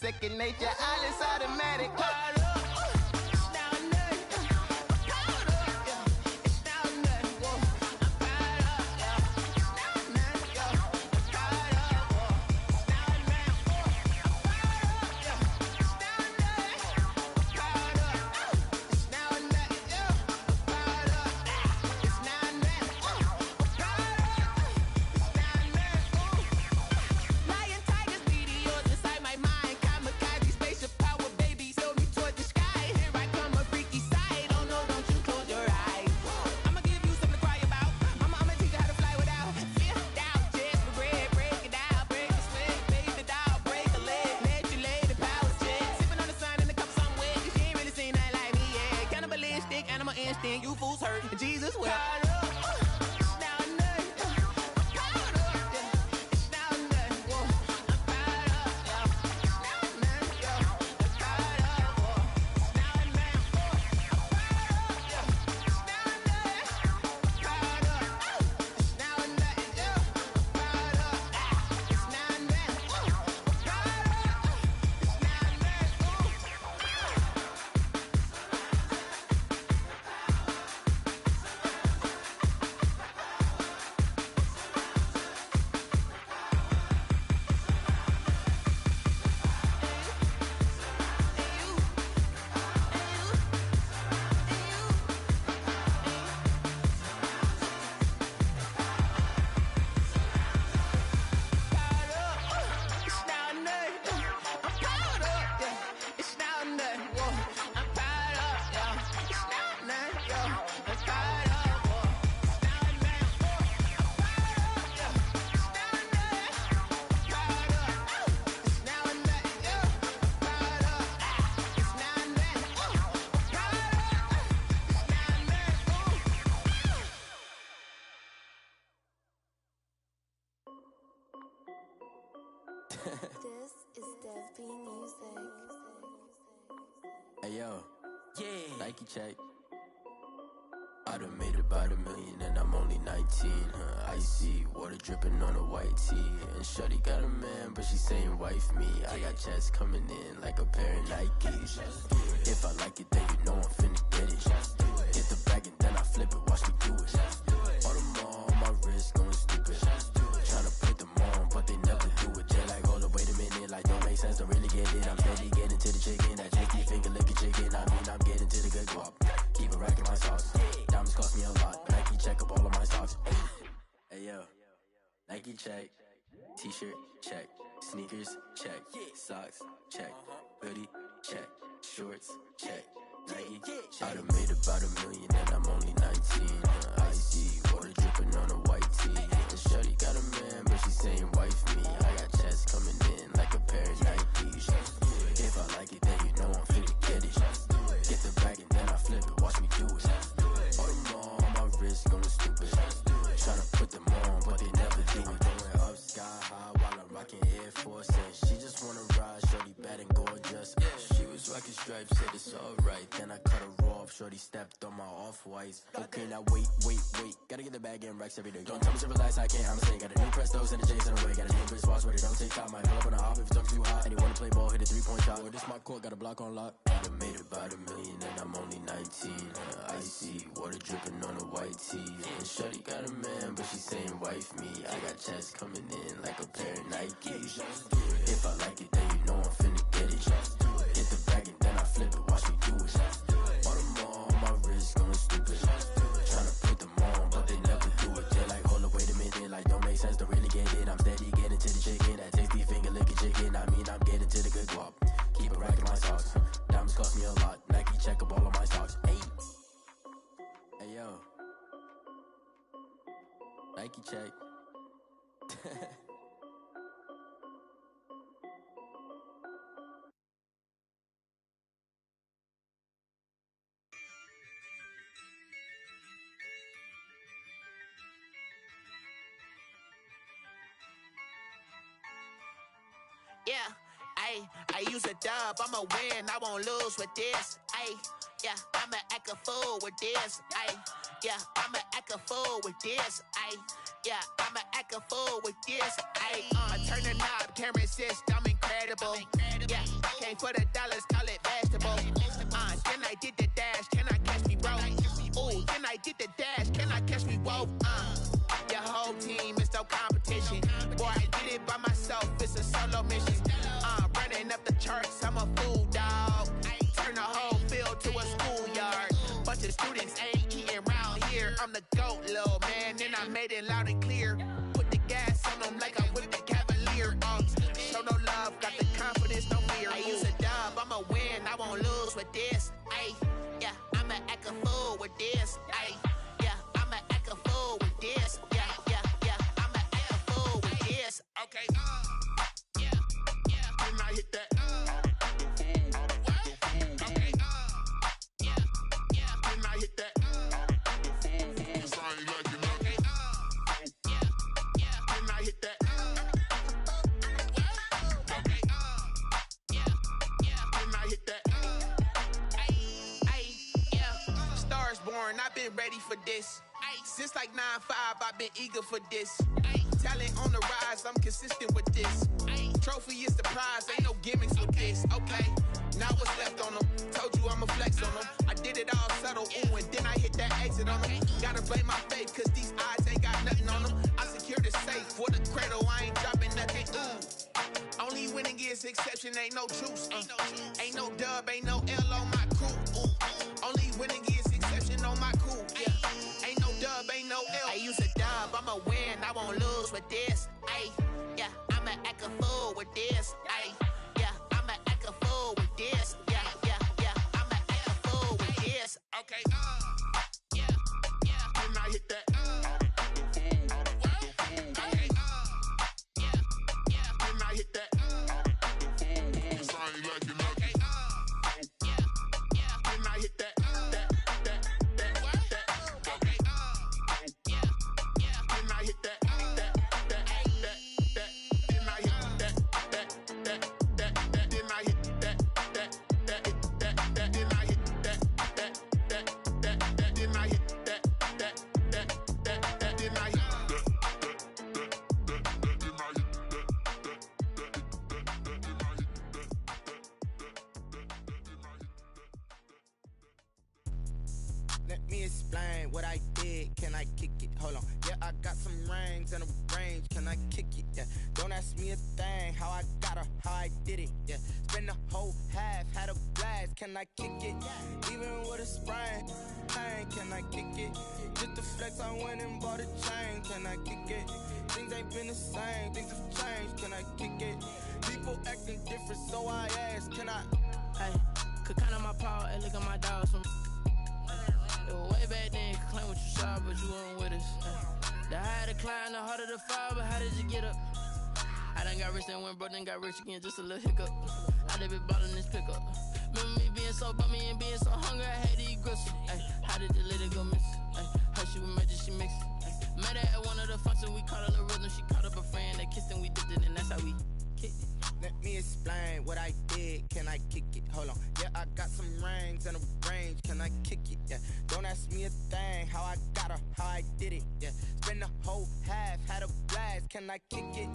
second nature. All is automatic. understand you fools hurt. Jesus will. This is Dev B Music. Hey yo, yeah, Nike check. I done made about $1 million and I'm only 19. Icy water dripping on a white tee. And shorty got a man, but she saying wife me. I got checks coming in like a pair of Nikes. If I like it, then you know I'm finna get it. Get the bag and then I flip it, watch me do it. All them on my wrist going stupid. Tryna put them on, but they never do it. They're like, hold up, wait a minute, like don't make sense, don't really get it. I'm steady getting to the chicken, that chicky finger licking chicken. I mean, I'm getting to the good guap. Keep it racking my socks. Diamonds cost me a lot. Nike check up all of my socks. Hey yo, Nike check. T-shirt check. Sneakers check. Socks check. Hoodie check. Shorts check. Nike I done made about $1 million and I'm only 19. Icy water dripping on a white tee. And shorty got a man, but she saying wife me. I got checks coming in like a pair of Nikes. If I like it, then you know I'm finna get it. Get the bag and then I flip it, watch me do it. All them on my wrist going stupid. Tryna put them on, but they never do it. Going up sky high while I'm rocking Air Force. And she just wanna ride, shorty bad and gorgeous. She was rocking stripes, said it's alright. Then I cut her off, shorty stepped on my off-whites. Okay, now wait. Gotta get the bag and racks every day. Don't tell me to relax, I can't, I'm saying. Got a new Prestos and a J's in the way. Got a new bitch watch, but it don't take time. I pull up on a hop if it's talking too hot. And you wanna play ball, hit a 3-point shot. Well, this my court, got a block on lock. I done made about $1 million and I'm only 19. Icy water dripping on a white tee. And shorty got a man, but she saying wife me. I got checks coming in like a pair of Nikes. If I like it, then you know I'm finna get it. Get the bag and then I flip it, watch me do it. All them on my wrist going stupid. Tryna put them on, but they never do it. They're like, hold up, wait a minute, like don't make sense, don't really get it. I'm steady getting to the chicken, that tasty finger licking chicken. I mean, I'm getting to the good guap. Keep it racking my socks. Diamonds cost me a lot. Nike check up all of my socks. Hey yo, Nike check. Yeah, I use a dub, I'ma win, I won't lose with this. Yeah, I'ma act a fool with this. Yeah, I'ma act a fool with this. Yeah, I'ma act a fool with this. I turn the knob, camera assist, I'm incredible. Yeah, came for the dollars, call it vegetable. Then I did the dash, can I catch me, bro? Ooh, then I did the dash, can I catch me, whoa? Your whole team is no competition. Boy, I did it by myself, it's a solo mission. Running up the charts, I'm a fool, dog. Turn the whole field to a schoolyard. Bunch of students ain't eating round here. I'm the GOAT, little man, and I made it loud and clear. Put the gas on them like I'm with the Cavalier. Show no love, got the confidence, no fear. I use a dub, I'ma win, I won't lose with this. Yeah, I'ma act a fool with this. Yeah, I'ma act a fool with this. Yeah, I'ma act a fool with this. Okay, Then I hit that. Okay, then I hit that. foreign, I've been ready for this. Since like 9-5, I've been eager for this. Talent on the rise, I'm consistent with this. Trophy is the prize, ain't no gimmicks with this. Okay, now what's left on them? Told you I'ma flex on them. I did it all subtle, ooh, and then I hit that exit on them. Gotta blame my faith, cause these eyes ain't got nothing on them. I secured the safe for the cradle, I ain't dropping nothing, ooh. Only winning is exception, ain't no truce. Ain't no dub, ain't no L on my crew. Ooh. Only winning is exception on my crew. Yeah. Ain't no dub, ain't no L. I use a dub, I'ma win, I won't lose with this. Ay, yeah, I'ma act a fool with this. Ay, yeah, I'ma act a fool with this. Yeah, yeah, yeah, I'ma act a fool with this. Okay, yeah, yeah. Then I hit that. Let me explain what I did. Can I kick it? Hold on. Yeah, I got some rings and a range. Can I kick it? Yeah. Don't ask me a thing. How I got her, how I did it. Yeah. Spend the whole half, had a blast. Can I kick it? Even with a sprain. Pain, can I kick it? Just the flex, I went and bought a chain. Can I kick it? Things ain't been the same. Things have changed. Can I kick it? People acting different, so I ask. Can I? Hey, could count on my power and look at my dogs from. Way back then, you could claim what you saw, but you weren't with us. The higher the climb, the harder the fall, but how did you get up? I done got rich, then went broke, then got rich again, just a little hiccup. I done been ballin' this pickup. Remember me being so bummy and being so hungry, I had to eat gristle. Ay, how did the lady go miss? Ay, how she was magic, she mixed. Met her at one of the functions, we caught a little rhythm, she caught up a friend, they kissed and we dipped it, and that's how we kicked it. Let me explain what I did. Can I kick it? Hold on. Yeah, I got some rings and a range. Can I kick it? Yeah. Don't ask me a thing. How I got her, how I did it. Yeah. Spend the whole half, had a blast. Can I kick it?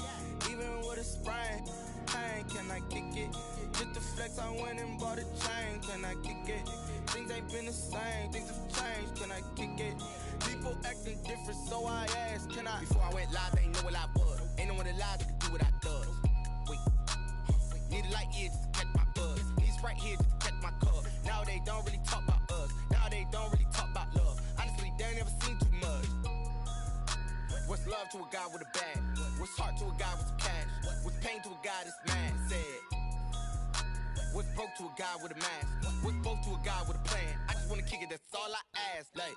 Even with a sprain. Pain, can I kick it? Just the flex, I went and bought a chain. Can I kick it? Things ain't been the same. Things have changed. Can I kick it? People acting different, so I asked. Can I? Before I went live, they ain't know what I was. Ain't no one alive that could do what I does. Need a light year just to catch my buzz. Need right here just to catch my cup. Now they don't really talk about us. Now they don't really talk about love. Honestly, they ain't never seen too much. What's love to a guy with a bag? What's heart to a guy with some cash? What's pain to a guy that's mad? Said. What's broke to a guy with a mask? What's both to a guy with a plan? I just wanna kick it, that's all I ask. Like,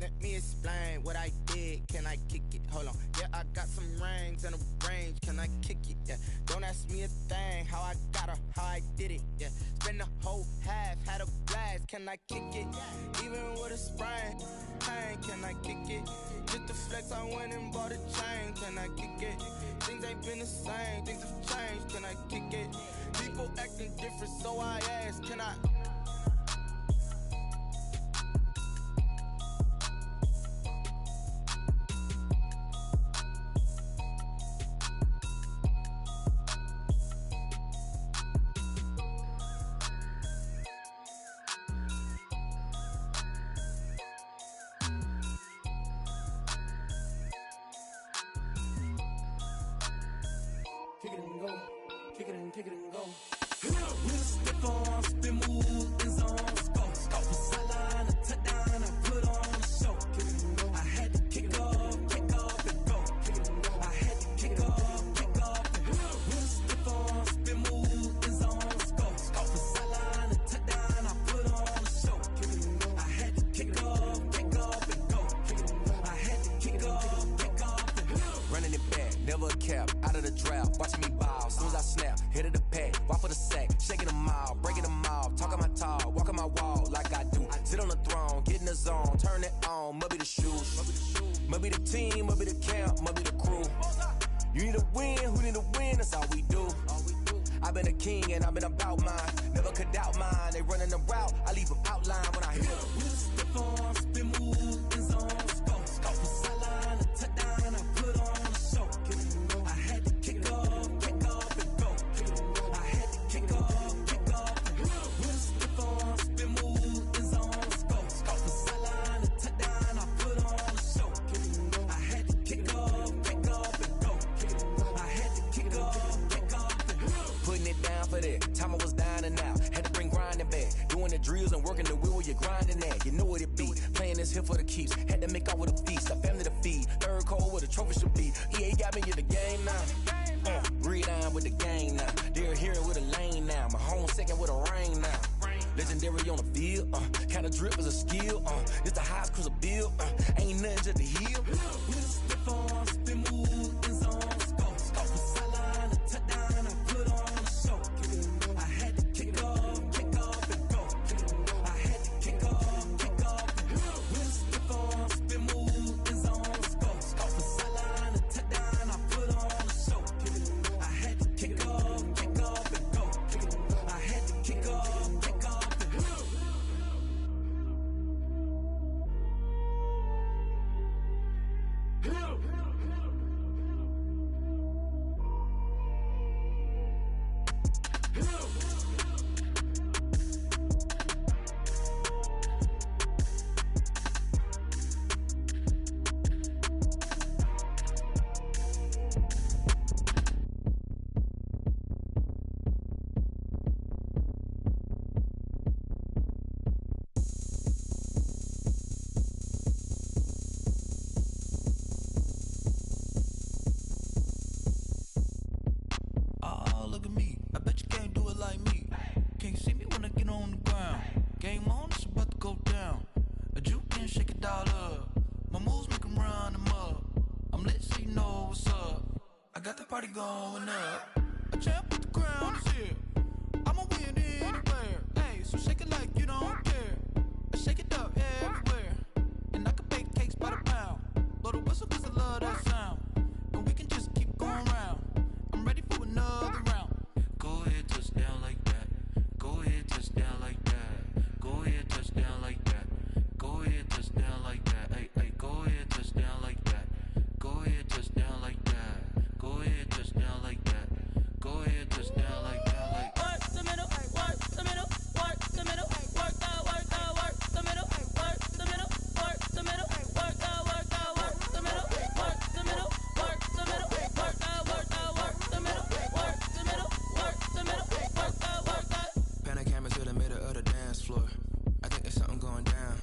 let me explain what I did. Can I kick it? Hold on. Yeah, I got some rings and a range. Can I kick it? Yeah. Don't ask me a thing. How I got her, how I did it. Yeah. Spend the whole half, had a blast. Can I kick it? Even with a sprain. Pain, can I kick it? Just the flex, I went and bought a chain. Can I kick it? Things ain't been the same. Things have changed. Can I kick it? People acting different, so I ask. Can I? Kick it and go. Kick it and go. We'll step on, spin, move, and zone. Go. Off the sideline, a touchdown, I put on a show. I had to kick off and go. I had to kick off and go. We'll step on, spin, move, and zone. Go. Off the sideline, a touchdown, I put on a show. I had to kick off and go. I had to kick off and go. Running it back, never a cap, out of the draft, watching me ball. Soon as I snap, hit of the pack, walk for the sack, shaking them all, breaking them off, talking my talk, walking my wall like I do. Sit on the throne, get in the zone, turn it on, must be the shoes, must be the team, must be the camp, must be the crew. You need a win, who need a win, that's all we do. I've been a king and I've been about mine, never could doubt mine. They running the route, I leave them outline when I hit them. time I was dining out. Had to bring grinding back. Doing the drills and working the wheel where you're grinding at. You know what it be. Playing this here for the keeps. Had to make out with a feast. A family to feed. Third cold with a trophy should be. EA got me in the game now. Read on with the game now. They're hearing with a lane now. My home second with a rain now. Legendary on the field. Kinda drip is a skill. This the highest cruiser bill. Ain't nothing just to heal. Spin move in zone. Scope from sideline to touchdown. I put on a show. I had to kick off and go. I had to kick off and go. Spin move in zone. Scope from sideline to touchdown. I put on a show. I had to kick off and go. I had to kick off and go. Going up, a champ with the crown is here. I'ma win anywhere. Hey, so shake it like you don't care. I shake it up everywhere. And I can bake cakes by the pound. Blow the whistle cause I love that sound. And we can just keep going round. I'm ready for another round. Go ahead, touchdown like that. Go ahead, touchdown like that. Go ahead, touchdown like that. Go ahead, touchdown like that. Hey, hey, go ahead, touchdown like that. Go ahead, touchdown like that. Go ahead, touchdown like that. Go ahead, touchdown like that. Like work the middle, work the middle, work the middle, work out, work the middle, work the middle, work the middle, work out, work the middle, work the middle, work the middle, work out, work the middle, work the middle, work the middle, work out. Pan a camera to the middle of the dance floor. I think there's something going down.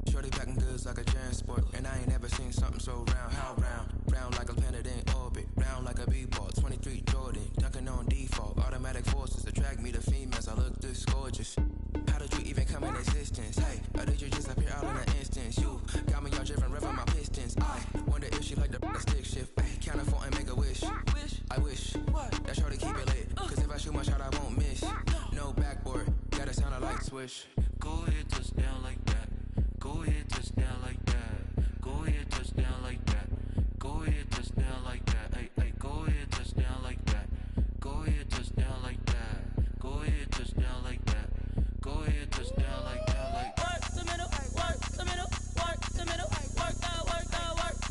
Shorty packing goods like a transport, and I ain't never seen something so round. How round? Round like a planet in orbit, round like a b-ball. 23 Jordan, dunking on default. Automatic forces attract me to females. I look this gorgeous. How did you even come in existence? Hey, or did you just appear out in an instance? You got me all driven, revving my pistons. I wonder if she like the stick shift. Ay, count a 4 and make a wish. I wish that shorty keep it lit. Cause if I shoot my shot, I won't miss. No backboard, gotta sound a light switch. go ahead, touchdown like that. Go ahead, touchdown like that. Go ahead, touchdown like that. Go ahead, touchdown like that. Hey, hey, go ahead, touchdown like that. Go ahead, touchdown like that. Go ahead, touchdown like that. Go ahead, touchdown like that. Like work the middle, work the middle, work the middle, work out, work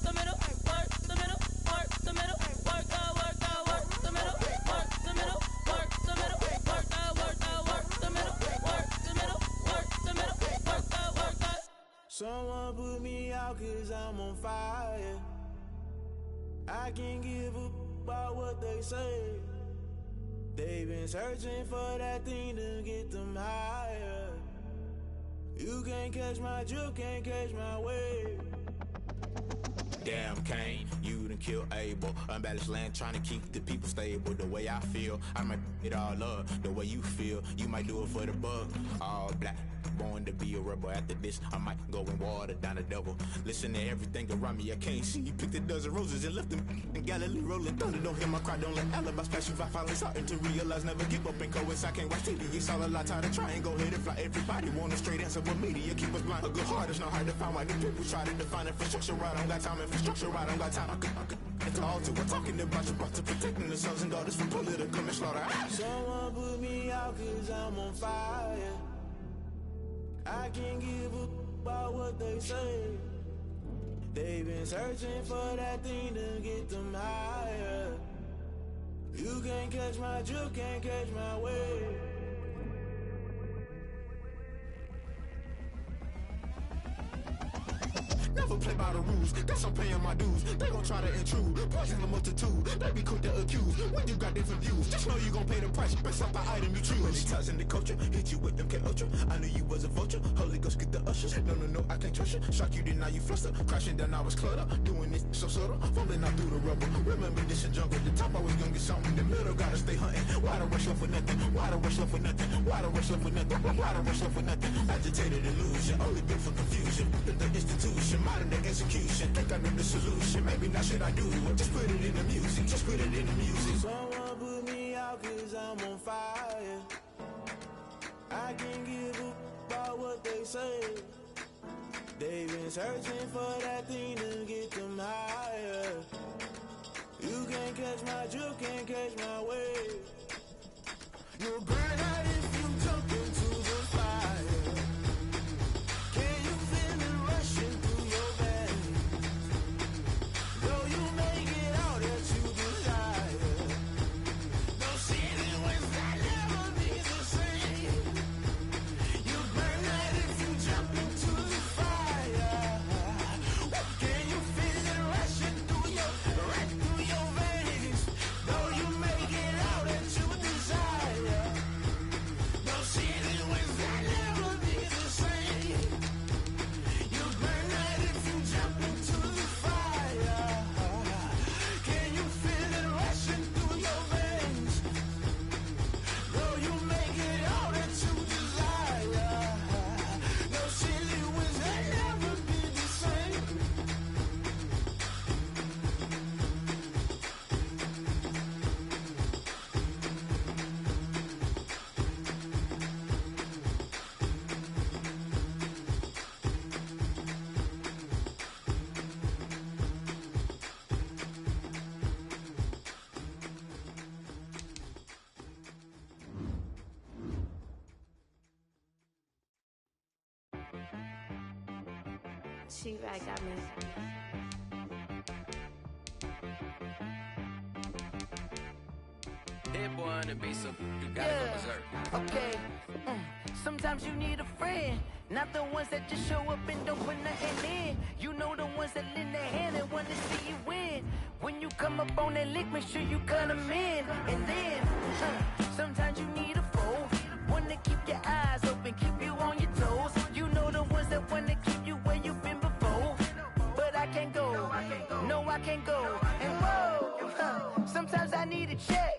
the middle, work the middle, work the middle, work out, work the middle, work the middle, work the middle, work out, work the middle, work the middle, work the middle, work out. Someone put me out 'cause I'm on fire. I can't give up about what they say. They've been searching for that thing to get them higher. You can't catch my drift, can't catch my wave. Damn Kane, you done killed Abel. Unbalanced land trying to keep the people stable. The way I feel, I might it all up. The way you feel, you might do it for the bug. All black, born to be a rebel. After this, I might go and water down the devil. Listen to everything around me, I can't see. You picked a dozen roses and left them in Galilee rolling thunder. Don't hear my cry, don't let alibis pass you. I finally starting to realize, never give up and coincide. I can't watch TV, it's all a lot. Tired of trying, go ahead and fly. Everybody want a straight answer, but media keep us blind. A good heart is not hard to find. Why the people try to define infrastructure right? I don't got time, infrastructure right, I don't got time. I could call to we're talking about you, about to protecting the sons and daughters from political and slaughter. Someone put me out 'cause I'm on fire. I can't give up about what they say. They've been searching for that thing to get them higher. You can't catch my drift, can't catch my wave. Never never play by the rules. Guess I'm paying my dues. They gon' try to intrude. Poison the multitude. They be quick to accuse. When you got different views, just know you gon' pay the price. Based off the item you choose. Many times in the culture, hit you with them K-Ultra. I knew you was a vulture. Holy Ghost get the ushers. No, I can't trust you. Shock you, then now you fluster. Crashing down, I was clutter. Doing this so subtle. Fumbling out through the rubble. Remember this in jungle. The top always gonna get something. The middle gotta stay hunting. Why the rush left for nothing? Why the rush left for nothing? Why the rush left for nothing? Why the rush left for nothing? Agitated illusion. Only built for confusion. The institution. Modern day execution. Think I know the solution. Maybe not should I do it? Just put it in the music. Just put it in the music. Someone put me out cause I'm on fire. I can't give up about what they say. They've been searching for that thing to get them higher. You can't catch my drift, can't catch my wave. You'll burn out if you jump into the fire. Can you feel it rushing through your veins? Though you make it out that you desire. No city was that never be the same. You burn out if you jump into the fire. Can you feel it rushing through your veins? Though you make it out that you desire. No city was that never be the same. You burn out if you jump into the fire. Can you feel it rushing through your veins? Though you make it all that you desire. No city was that never be the same. She-Rag got me. That boy on the beat, so you gotta go berserk. Okay. Sometimes you need a friend, not the ones that just show up and don't put nothing in. You know the ones that lend their hand and want to see you win. When you come up on that lick, make sure you cut them in. And then, sometimes you need a foe, one to keep your eyes open, keep you on your toes. You know the ones that want to keep you where you've been before. But I can't go, no I can't go. And whoa, sometimes I need a check.